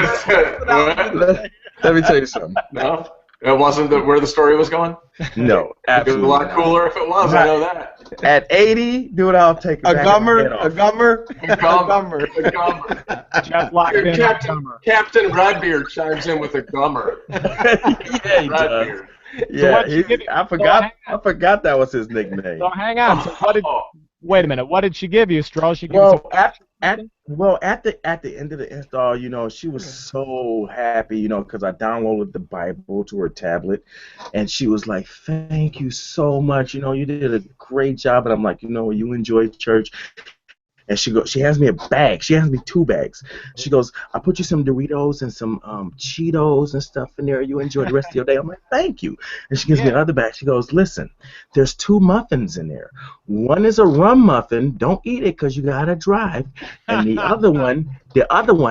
Let me tell you something. No, it wasn't where the story was going. No, absolutely. It was a lot cooler if it was. I know that. At 80, dude, I'll take a gummer. Jeff locked in Captain Redbeard chimes in with a gummer. Yeah, he does. Yeah, I forgot that was his nickname. So hang on. So wait a minute. What did she give you, Stroll? She gave you at the end of the install, she was so happy, because I downloaded the Bible to her tablet, and she was like, "Thank you so much. You did a great job." And I'm like, "You enjoy church." And she hands me a bag. She hands me 2 bags. She goes, I put you some Doritos and some Cheetos and stuff in there. You enjoy the rest of your day. I'm like, thank you. And she gives me another bag. She goes, listen, there's 2 muffins in there. One is a rum muffin. Don't eat it because you gotta drive. And the other one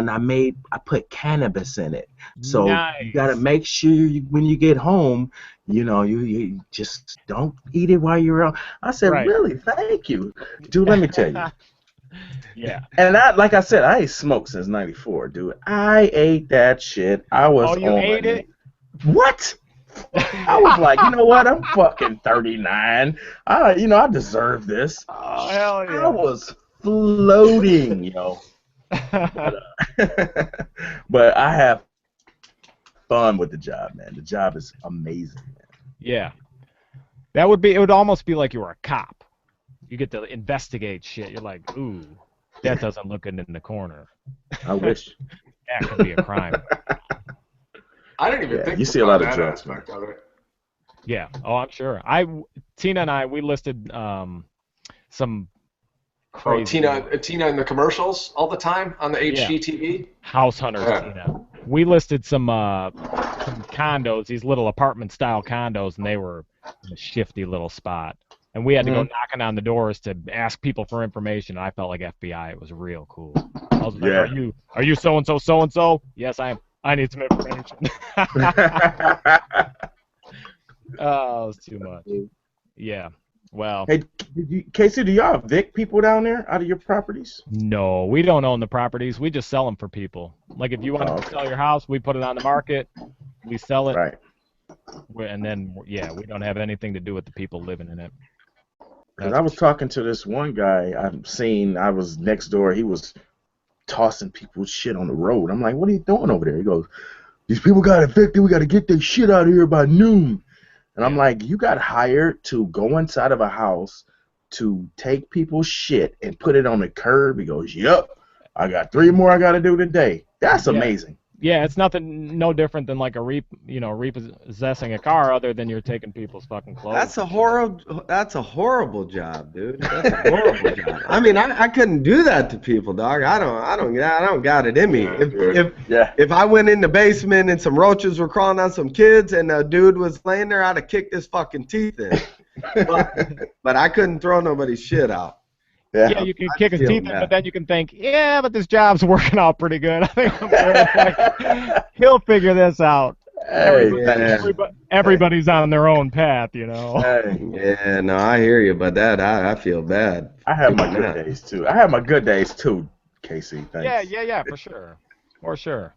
I put cannabis in it. So you gotta make sure when you get home, you just don't eat it while you're out. I said, really? Thank you. Dude, let me tell you. Yeah. And like I said, I ain't smoked since '94, dude. I ate that shit. I was you ate it? What? I was like, you know what? I'm fucking 39. I deserve this. Oh, hell yeah. I was floating, But I have fun with the job, man. The job is amazing, man. Yeah. It would almost be like you were a cop. You get to investigate shit. You're like, ooh, that doesn't look good in the corner. I wish. That could be a crime. I didn't even think you see a lot of that drugs, aspect of it. Yeah. Oh, I'm sure. Tina and I, we listed some crazy. Tina in the commercials all the time on the HGTV? House Hunters, Tina. We listed some condos, these little apartment-style condos, and they were in a shifty little spot. And we had to go knocking on the doors to ask people for information. I felt like FBI. It was real cool. I was like, are you so-and-so, so-and-so? Yes, I am. I need some information. Oh, it was too much. Yeah. Well. Hey, Casey, do y'all evict people down there out of your properties? No, we don't own the properties. We just sell them for people. Like if you want to sell your house, we put it on the market. We sell it. Right. And then, we don't have anything to do with the people living in it. Because I was talking to this one guy I was next door. He was tossing people's shit on the road. I'm like, what are you doing over there? He goes, these people got evicted. We got to get their shit out of here by noon. And I'm like, you got hired to go inside of a house to take people's shit and put it on the curb? He goes, yep, I got 3 more I got to do today. That's amazing. Yeah, it's no different than like repossessing a car, other than you're taking people's fucking clothes. That's a horrible job, dude. That's a horrible job. I mean, I couldn't do that to people, dog. I don't got it in me. If I went in the basement and some roaches were crawling on some kids and a dude was laying there, I'd have kicked his fucking teeth in. But I couldn't throw nobody's shit out. Yeah, you can kick his teeth in, but then you can think, but this job's working out pretty good. I think he'll figure this out. Everybody's on their own path, Yeah, no, I hear you, but I feel bad. I have my good days too. Casey. Thanks. Yeah, for sure.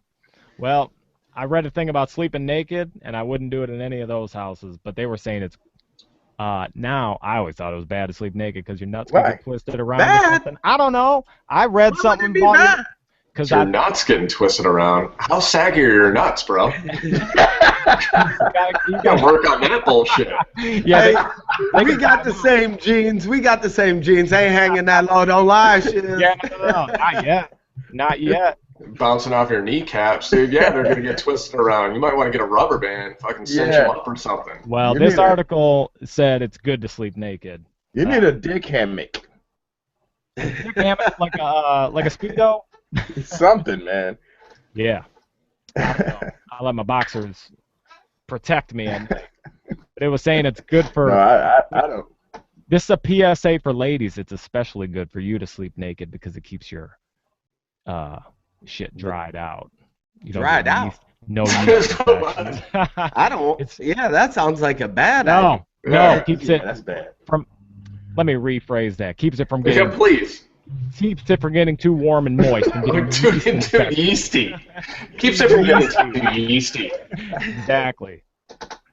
Well, I read a thing about sleeping naked, and I wouldn't do it in any of those houses, but they were saying it's now, I always thought it was bad to sleep naked because your nuts get twisted around or something. I don't know. I read something about it. Because your nuts getting twisted around. How saggy are your nuts, bro? You gotta work on that bullshit. Yeah, we got the same jeans. Ain't hanging that low. Don't lie, shit. Yeah, no, not yet. Bouncing off your kneecaps, dude. Yeah, they're gonna get twisted around. You might want to get a rubber band, fucking cinch them up or something. Well, this article said it's good to sleep naked. You need a dick hammock. Dick hammock, like a Speedo. Something, man. Yeah. I let my boxers protect me, but it was saying it's good for. No, I don't. This is a PSA for ladies. It's especially good for you to sleep naked because it keeps your shit dried out. You don't dried out? No yeast infections. I don't. Yeah, that sounds like a bad idea. No, it keeps it that's bad. from. Let me rephrase that. Keeps it from getting. Yeah, please. Keeps it from getting too warm and moist and getting too yeasty. Keeps it from getting too yeasty. Exactly.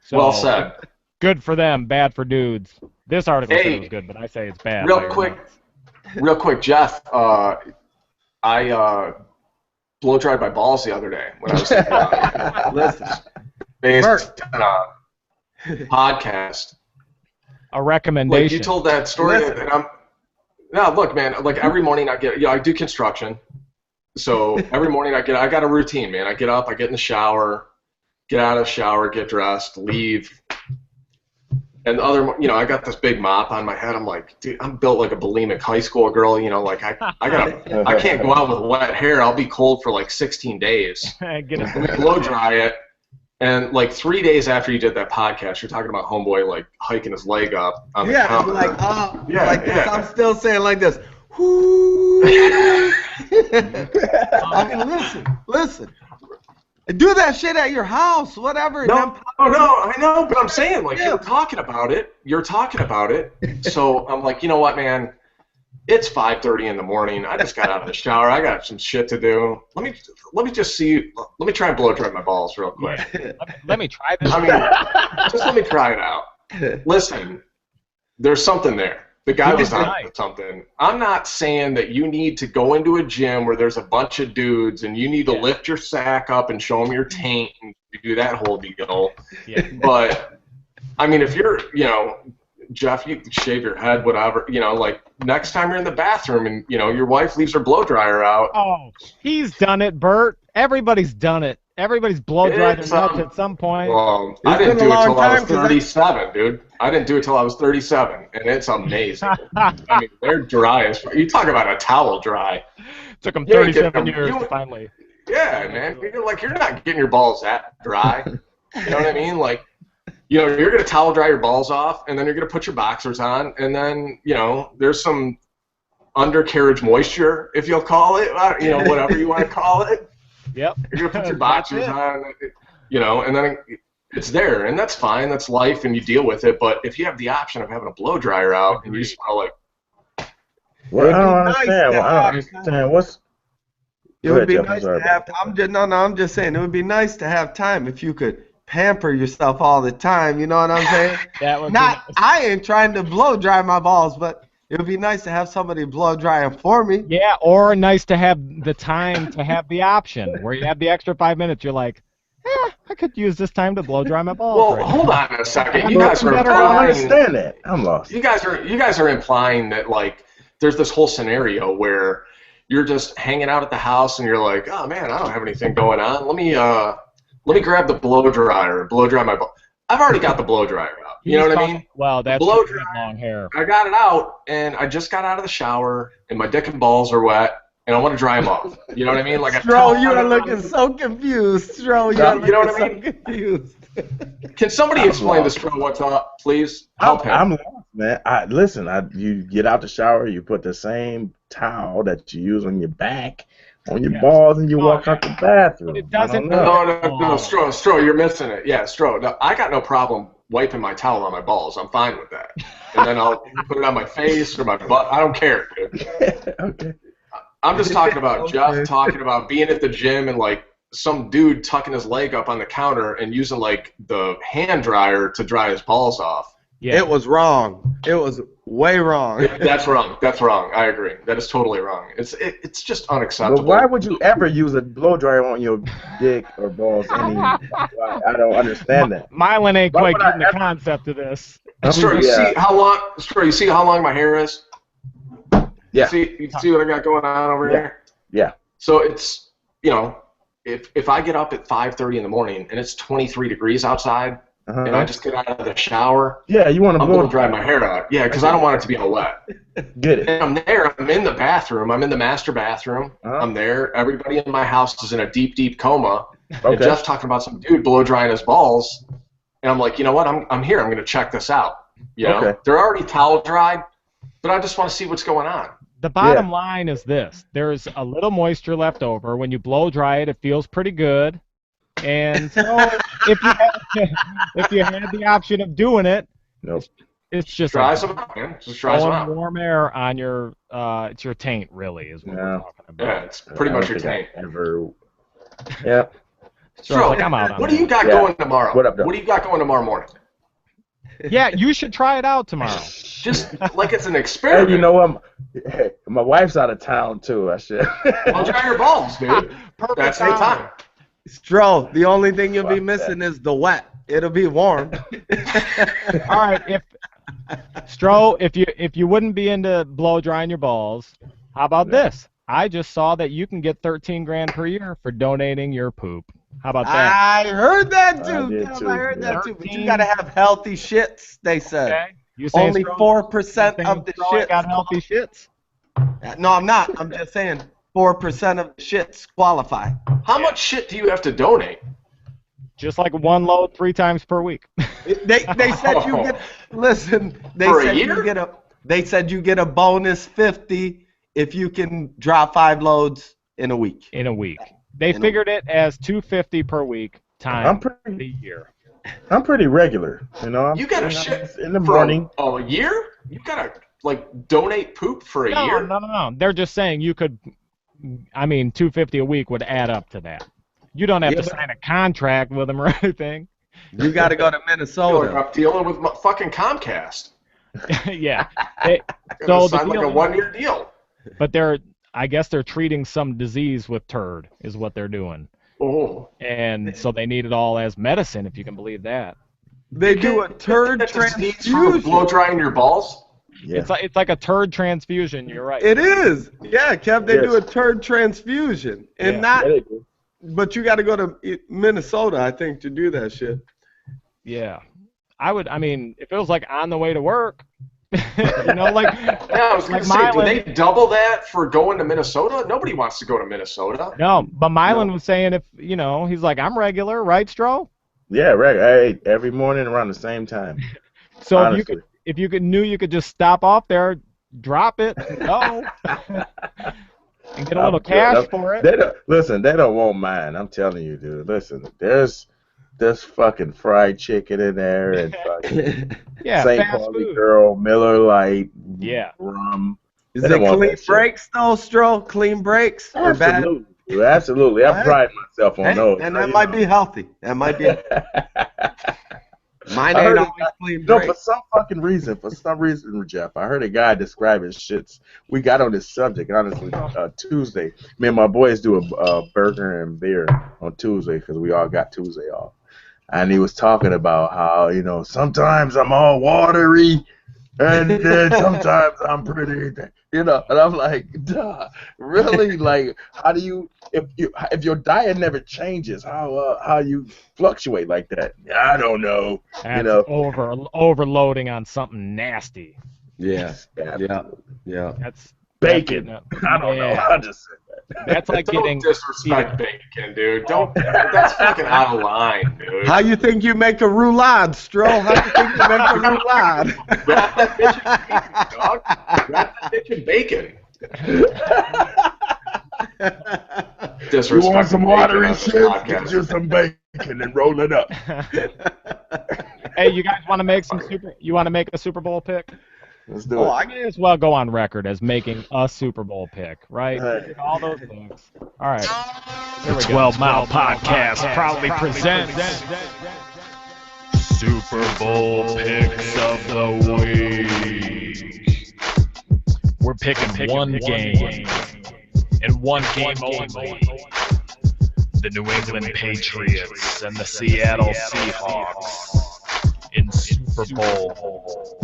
So, well said. Good for them, bad for dudes. This article said it was good, but I say it's bad. Real quick, Jeff. I blow dried my balls the other day when I was thinking about it. Listen, based on a podcast. A recommendation. Like you told that story, and I'm. No, look, man. Like every morning I get, I do construction, so every morning I got a routine, man. I get up, I get in the shower, get out of the shower, get dressed, leave, And the other, I got this big mop on my head. I'm like, dude, I'm built like a bulimic high school girl. Like I can't go out with wet hair. I'll be cold for like 16 days. Let me blow dry it. And like 3 days after you did that podcast, you're talking about homeboy like hiking his leg up on the counter. This. I'm still saying like this. I mean, listen. Do that shit at your house, whatever. No, I know, but I'm saying, like, you're talking about it. So I'm like, you know what, man? It's 5:30 in the morning. I just got out of the shower. I got some shit to do. Let me just see. Let me try and blow dry my balls real quick. Let me try this. I mean, just let me try it out. Listen, there's something there. The guy was on something. I'm not saying that you need to go into a gym where there's a bunch of dudes and you need to lift your sack up and show them your taint and do that whole deal. Yeah. But, I mean, if you're, Jeff, you can shave your head, whatever, like next time you're in the bathroom and, your wife leaves her blow dryer out. Oh, he's done it, Bert. Everybody's done it. Everybody's blow dried their nuts at some point. Well, I didn't do it until I was 37, dude. I didn't do it until I was 37, and it's amazing. I mean, they're dry as fuck. You talk about a towel dry. Took them 37 years to finally. Yeah, man. You're not getting your balls that dry. You know what I mean? Like, you're going to towel dry your balls off, and then you're going to put your boxers on, and then, there's some undercarriage moisture, if you'll call it, whatever you want to call it. Yep. You're going to put your boxers on, and then it's there, and that's fine. That's life, and you deal with it. But if you have the option of having a blow dryer out and you smell like... Well, I don't understand. It would be nice to have... I'm just saying, it would be nice to have time if you could pamper yourself all the time, you know what I'm saying? That would be nice. I ain't trying to blow dry my balls, but... It would be nice to have somebody blow dry them for me. Yeah, or nice to have the time to have the option where you have the extra 5 minutes. You're like, I could use this time to blow dry my balls. Well, hold on a second. You guys are implying. I don't understand that. I'm lost. You guys are implying that like there's this whole scenario where you're just hanging out at the house and you're like, oh man, I don't have anything going on. Let me grab the blow dryer and blow dry my balls. I've already got the blow dryer out. You know what I mean? Well, that's blow dry. Long hair. I got it out, and I just got out of the shower, and my dick and balls are wet, and I want to dry them off. You know what I mean? Like Stro, you are looking so confused. Stro, you know what I mean? Confused. Can somebody explain to Stro what's up, please? Help him. I'm lost, man. You get out the shower, you put the same towel that you use on your back on your balls, and you walk out the bathroom. But it doesn't. No, Stro, you're missing it. Yeah, Stro. No, I got no problem wiping my towel on my balls. I'm fine with that. And then I'll put it on my face or my butt. I don't care, dude. Okay. I'm just talking about Jeff talking about being at the gym and like some dude tucking his leg up on the counter and using like the hand dryer to dry his balls off. Yeah. It was wrong. It was way wrong. That's wrong. That's wrong. I agree. That is totally wrong. It's just unacceptable. But why would you ever use a blow dryer on your dick or balls? I don't understand that. Milan ain't quite getting the concept of this. Stro, you see how long my hair is? Yeah. You see what I got going on over here? Yeah. So it's, if I get up at 5:30 in the morning and it's 23 degrees outside, and I just get out of the shower. Yeah, you want to blow dry my hair out. Yeah, because I don't want it to be all wet. Get it. And I'm there. I'm in the bathroom. I'm in the master bathroom. I'm there. Everybody in my house is in a deep, deep coma. Okay. And Jeff's talking about some dude blow drying his balls. And I'm like, you know what? I'm here. I'm going to check this out. Okay. They're already towel dried, but I just want to see what's going on. The bottom line is this. There's a little moisture left over. When you blow dry it, it feels pretty good. And so if you had the option of doing it, it's just try some out, man. Just try some out. Warm air on your it's your taint really is what we're talking about. Yeah, it's pretty much your taint. Yeah. So like, I'm out. What do you got going tomorrow? What do you got going tomorrow morning? Yeah, you should try it out tomorrow. Just like it's an experiment. Hey, you know what? Hey, my wife's out of town too. I should. Well, dry your balls, dude. Perfect. That's the time. Stro, the only thing you'll be missing is the wet. It'll be warm. All right, Stro, if you wouldn't be into blow drying your balls, how about this? I just saw that you can get $13,000 per year for donating your poop. How about that? I heard that too. did Kev, too, I heard yeah. that too. But you gotta have healthy shits. They said Okay. You saying only Stroh- 4% saying of the Stroh ain't shits. got healthy shits? No, I'm not. I'm just saying 4% of the shits qualify. How much shit do you have to donate? Just like one load 3 times per week. They said you get listen. They For a said year? you get a. They said you get a bonus 50 if you can drop 5 loads in a week. In a week. They figured it as $250 per week I'm times pretty, the year. I'm pretty regular, you know. You gotta I'm shit in the for morning. a year? You gotta like donate poop for a year? No. They're just saying you could. I mean, $250 a week would add up to that. You don't have to sign a contract with them or anything. You got to go to Minnesota. I'm dealing with fucking Comcast. Yeah. So the sign like a deal- 1-year deal. But I guess they're treating some disease with turd is what they're doing. Oh. And so they need it all as medicine, if you can believe that. They do a turd That's a disease from transfusion. blow drying your balls? Yeah. It's like a turd transfusion. You're right. It is. Yeah, Kev, they Yes. do a turd transfusion. And Yeah. not, Yeah, they do. but you got to go to Minnesota, I think, to do that shit. Yeah. I mean, if it was like on the way to work, you know, like Yeah, I was going to say, do Milan- they double that for going to Minnesota? Nobody wants to go to Minnesota. No, but Milan was saying if, you know, he's like, I'm regular, right, Stro? Yeah, right. Hey, every morning around the same time. So Honestly. if you knew you could just stop off there, drop it, go, and get a little cash for it. They don't want mine. I'm telling you, dude. Listen, there's fucking fried chicken in there and fucking Yeah, St. fast Pauli food. Girl, Miller Lite, Yeah. rum. Is They it don't want clean that shit. breaks, though, Stro? Clean breaks? Or bad? Absolutely, dude, absolutely. I pride myself on Hey, those. and that might be healthy. That might be. Mine I ain't heard always clean No, breaks. for some reason, Jeff, I heard a guy describe his shits. We got on this subject, honestly, Tuesday. Me and my boys do a burger and beer on Tuesday because we all got Tuesday off. And he was talking about how, you know, sometimes I'm all watery and then sometimes I'm pretty, you know. And I'm like, duh, really? Like, how do you, if your diet never changes, how you fluctuate like that? I don't know. That's You know, overloading on something nasty. Yeah. Absolutely. Yeah. That's Bacon. that's- I don't know. yeah. I just said that. That's like Don't getting disrespect bacon, dude. Don't. That's fucking out of line, dude. How you think you make a roulade, Stro? How you think you make a roulade? Wrap that bitch in bacon, dog. Wrap that bitch in bacon. You want some watery bacon shit? on this Get podcast. you some bacon and roll it up. Hey, you guys want to make a Super Bowl pick? Let's do Oh, it. I may as well go on record as making a Super Bowl pick, right? Right. All those things. All right. Here we go. 12 Mile Podcast proudly presents Super Bowl Picks of the Week. We're picking one game, and one game only. The New England Patriots and the Seattle Seahawks in Super Bowl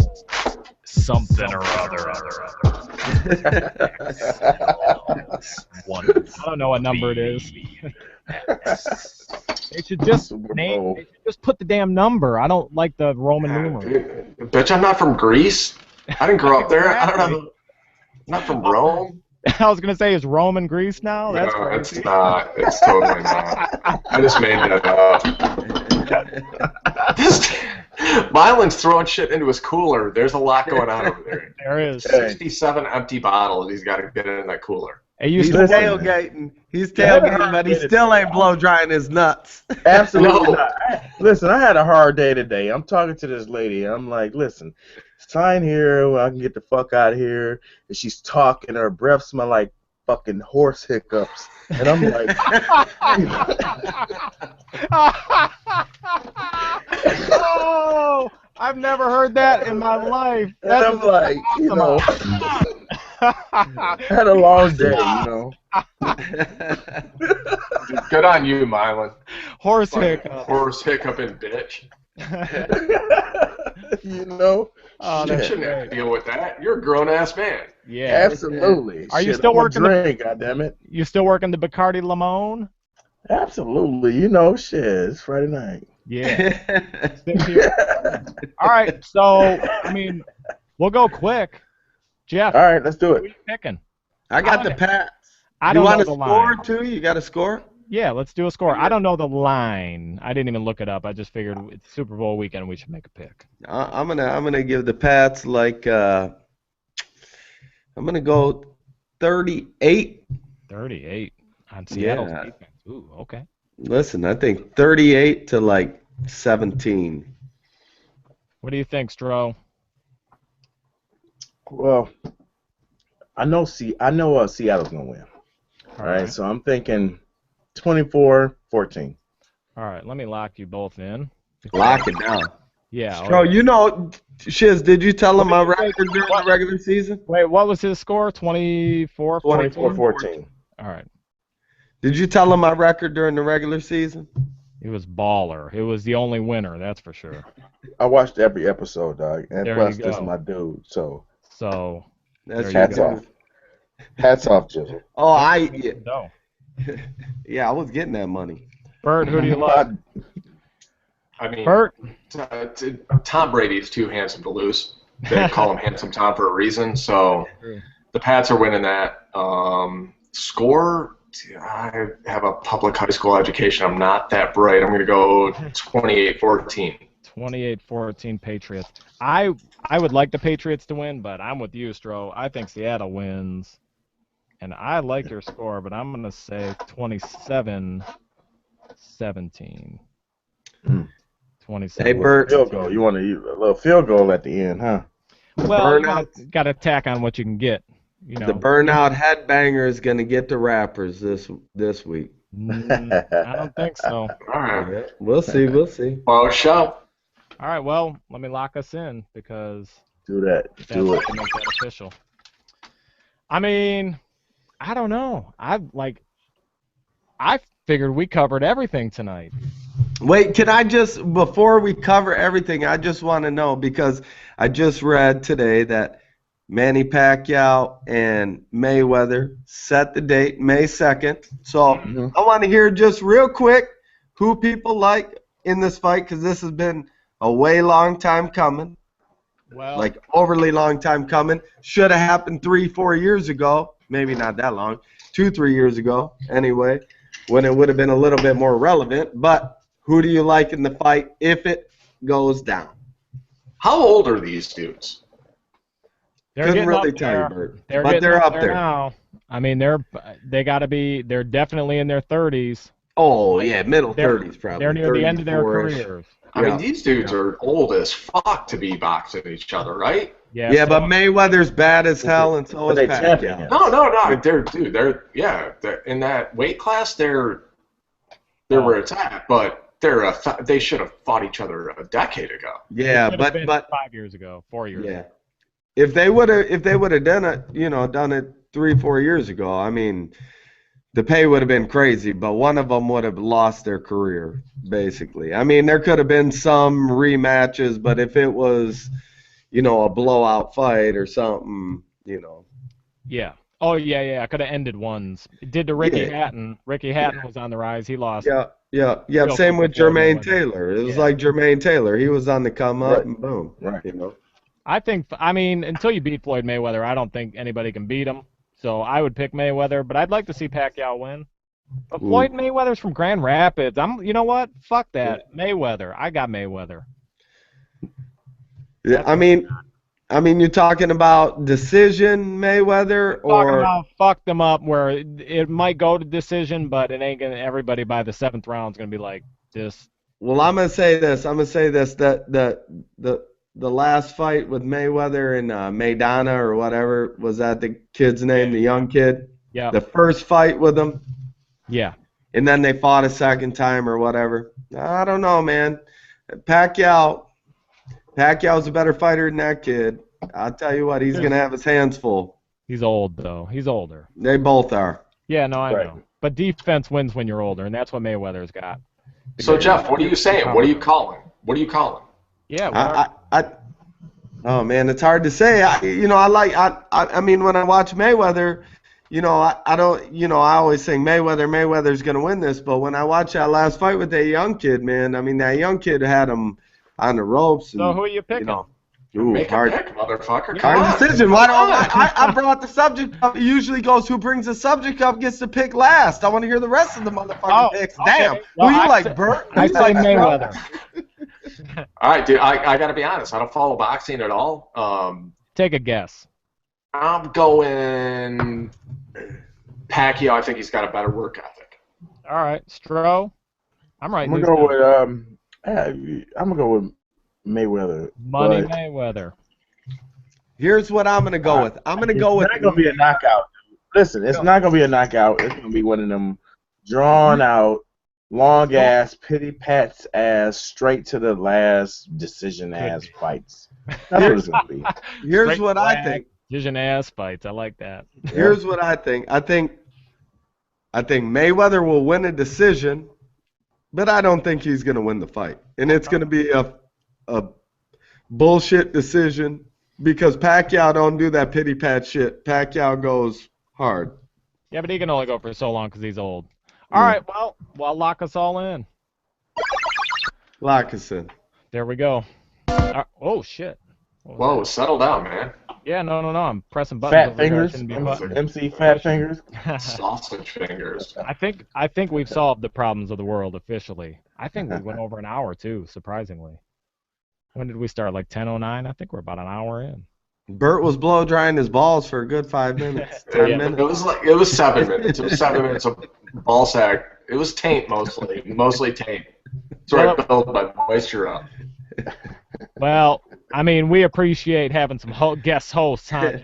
something or other. I don't know what number it is. They should just Super name. Bowl. They should just put the damn number. I don't like the Roman numeral. Bitch, I'm not from Greece. I didn't grow up there. I don't know. I'm not from Rome. I was gonna say, is Rome in Greece now? That's No, it's crazy. not. It's totally not. I just made that up. Milan's throwing shit into his cooler. There's a lot going on over there. There is. 67 empty bottles he's got to get in that cooler. Hey, you He's still working? tailgating. He's tailgating, but he still ain't blow drying his nuts. Absolutely No. not. Listen, I had a hard day today. I'm talking to this lady. I'm like, listen, sign here where I can get the fuck out of here. And she's talking. Her breath smell like fucking horse hiccups. And I'm like, Oh, I've never heard that in my life. and I'm like, you know, had a long day, you know. Good on you, Milan. Horse hiccup. Horse hiccuping bitch. You know? Oh, You that's shouldn't have great. to deal with that. You're a grown-ass man. Yeah. Absolutely. Are you Shit, still I'm a working the- drink, goddammit. You still working the Bacardi Limon? Absolutely. You know, shit. It's Friday night. Yeah. All right. So, I mean, we'll go quick. Jeff, All right, let's do who are it. you picking? I got the Pats. I You don't want know a the score line. too? You got a score? Yeah, let's do a score. I don't know the line. I didn't even look it up. I just figured it's Super Bowl weekend. We should make a pick. I'm gonna give the Pats like I'm gonna go 38. 38 on Seattle's Yeah. defense. Ooh, okay. Listen, I think 38 to like 17. What do you think, Stro? Well, I know Seattle's gonna win. All right, so I'm thinking 24-14. All right, let me lock you both in. Lock it down. Yeah. Bro, you know, Shiz, did you tell him my record during the regular season? Wait, what was his score? 24? 24-14. All right. Did you tell him my record during the regular season? It was baller. It was the only winner, that's for sure. I watched every episode, dog, and There plus you this is go. my dude, so That's hats off. Hats off, Jizzle. Oh, No. yeah, I was getting that money. Bert, who do you like? I mean, Bert? Tom Brady's too handsome to lose. They call him Handsome Tom for a reason. So the Pats are winning that. Score, I have a public high school education. I'm not that bright. I'm going to go 28-14. 28-14 Patriots. I would like the Patriots to win, but I'm with you, Stro. I think Seattle wins. And I like your score, but I'm going to say 27-17. 27. Hey, Bert. Field goal. You want a little field goal at the end, huh? Well, you got to tack on what you can get. You know. The burnout headbanger is going to get the rappers this week. I don't think so. All right. Yeah, we'll see. We'll see. Well, show. All right, well, let me lock us in because Do that. Do it. to make that official. I mean, I don't know. I figured we covered everything tonight. Wait, can I just, before we cover everything, I just want to know, because I just read today that Manny Pacquiao and Mayweather set the date, May 2nd. So I want to hear just real quick who people like in this fight, because this has been a way long time coming. Well, Like overly long time coming. Should have happened 3-4 years ago. Maybe not that long. 2-3 years ago, anyway, when it would have been a little bit more relevant. But who do you like in the fight if it goes down? How old are these dudes? they're Couldn't getting really up tell there. you, Bert. They're But getting they're up there there. now. I mean, they're definitely in their 30s. Oh, yeah, middle They're- 30s probably. They're near the end of their 34-ish. careers. I mean, these dudes are old as fuck to be boxing each other, right? Yeah, Yeah, so- but Mayweather's bad as hell, and so But is they champion Pacquiao. him. No. They're in that weight class. They're where it's at, but they should have fought each other a decade ago. Yeah, It should have been but 5 years ago, 4 years ago. yeah, if they would have done it 3-4 years ago, I mean, the pay would have been crazy, but one of them would have lost their career, basically. I mean, there could have been some rematches, but if it was, a blowout fight or something, Yeah. Oh, yeah. I could have ended ones. It did to Ricky Yeah. Hatton. Ricky Hatton was on the rise. He lost. Yeah. Real Same quick with before Jermaine Mayweather. Taylor. It was Yeah. like Jermaine Taylor. He was on the come up, Right. and boom. Right. I mean, until you beat Floyd Mayweather, I don't think anybody can beat him. So I would pick Mayweather, but I'd like to see Pacquiao win. But Floyd Mayweather's from Grand Rapids. You know what? Fuck that. Mayweather. I got Mayweather. Yeah, I mean, you're talking about decision Mayweather, Talking or about fuck them up where it might go to decision, but it ain't gonna. Everybody by the 7th round is gonna be like this. well, I'm gonna say this. That the last fight with Mayweather and Maidana or whatever was that the kid's name, the young kid. Yeah. The first fight with him, Yeah. and then they fought a second time or whatever. I don't know, man. Pacquiao's a better fighter than that kid. I'll tell you what, he's gonna have his hands full. He's old though. He's older. They both are. Yeah, no, I Right. know. But defense wins when you're older, and that's what Mayweather's got. So Jeff, what are you saying? What are you calling? Yeah. Oh man, it's hard to say. I mean, when I watch Mayweather, I don't, I always think Mayweather's going to win this, but when I watched that last fight with that young kid, man, I mean, that young kid had him on the ropes. So who are you picking? Make a pick, motherfucker. Hard decision. Why don't I brought the subject up. It usually goes who brings the subject up gets to pick last. I want to hear the rest of the motherfucking picks. Okay. Damn. Well, Who you like, Bert? I say Mayweather. All right, dude. I got to be honest. I don't follow boxing at all. Take a guess. I'm going Pacquiao. I think he's got a better work ethic. All right, Stro. I'm right. I'm gonna go with Mayweather. Money Mayweather. Here's what I'm gonna go with. I'm gonna go with. It's not gonna be a knockout. Listen, it's not gonna be a knockout. It's gonna be one of them drawn out, long ass, pity pats ass, straight to the last decision ass fights. That's what it's gonna be. Here's what I think. Decision ass fights. I like that. Here's what I think. I think Mayweather will win a decision, but I don't think he's gonna win the fight, and it's gonna be a bullshit decision because Pacquiao don't do that pity pat shit. Pacquiao goes hard. Yeah, but he can only go for so long because he's old. All right, well, lock us all in. Lock us in. There we go. Oh, shit. Whoa, settle down, man. Yeah, no. I'm pressing buttons. Fat fingers. MC Fat Fingers. Sausage fingers. I think we've solved the problems of the world officially. I think we went over an hour, too, surprisingly. When did we start? Like 10:09? I think we're about an hour in. Bert was blow drying his balls for a good 5 minutes. 10 minutes. It was 7 minutes. It was 7 minutes of ball sack. It was taint mostly taint. That's where I built my moisture up. Well, I mean, we appreciate having some guest hosts, huh?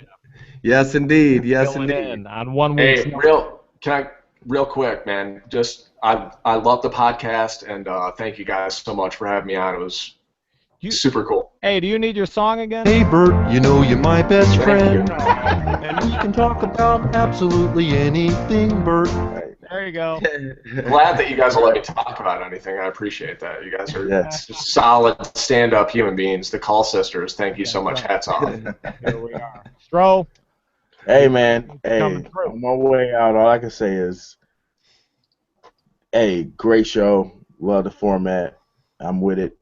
Yes, indeed. Yes, indeed. On 1 week. Hey, real quick, man. Just I love the podcast, and thank you guys so much for having me on. It was super cool. Hey, do you need your song again? Hey, Bert, you know you're my best friend. And we can talk about absolutely anything, Bert. There you go. Glad that you guys will let me talk about anything. I appreciate that. You guys are solid stand-up human beings. The Call Sisters, thank you so much. Hats off. Here we are. Stro. Hey, man. Hey, on my way out, all I can say is, hey, great show. Love the format. I'm with it.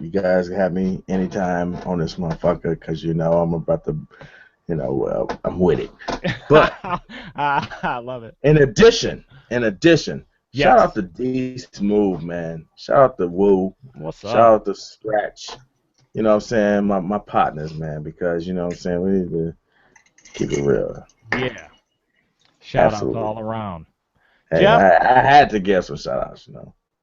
You guys can have me anytime on this motherfucker because, I'm about to, I'm with it. But I love it. In addition, shout out to D Smooth, man. Shout out to Woo. What's up? Shout out to Scratch. You know what I'm saying? My partners, man, because, you know what I'm saying, we need to keep it real. Yeah. Shout out all around. Hey, I had to give some shout outs,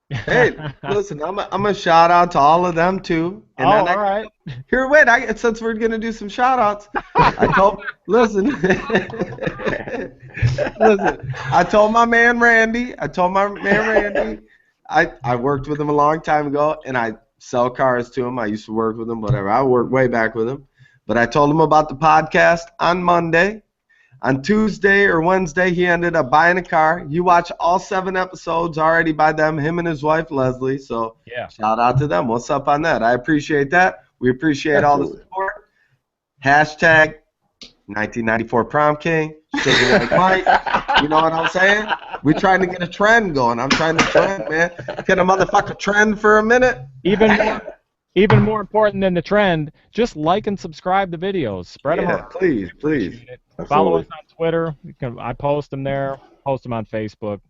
Hey, listen, I'm a shout out to all of them too. And all right. Here, wait, since we're gonna do some shout outs, I told my man Randy, I worked with him a long time ago, and I sell cars to him. I used to work with him, whatever. I worked way back with him, but I told him about the podcast on Monday. On Tuesday or Wednesday, he ended up buying a car. You watch all 7 episodes already by them, him and his wife, Leslie. So shout out to them. What's up on that? I appreciate that. We appreciate all the support. Hashtag 1994 Prom King. Suge Knight. You know what I'm saying? We trying to get a trend going. I'm trying to trend, man. Get a motherfucker trend for a minute. Even more important than the trend, just like and subscribe to videos. Spread them out. Please. Follow us on Twitter. I post them there. Post them on Facebook.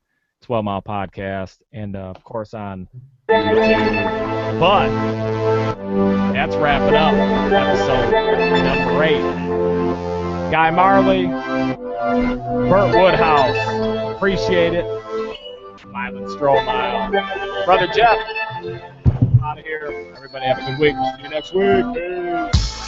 12 Mile Podcast. And, of course, on YouTube. But that's wrapping up episode number 8. Guy Marley, Bert Woodhouse. Appreciate it. Milan Stromile. Brother Jeff. Out of here. Everybody have a good week. We'll see you next week. Peace.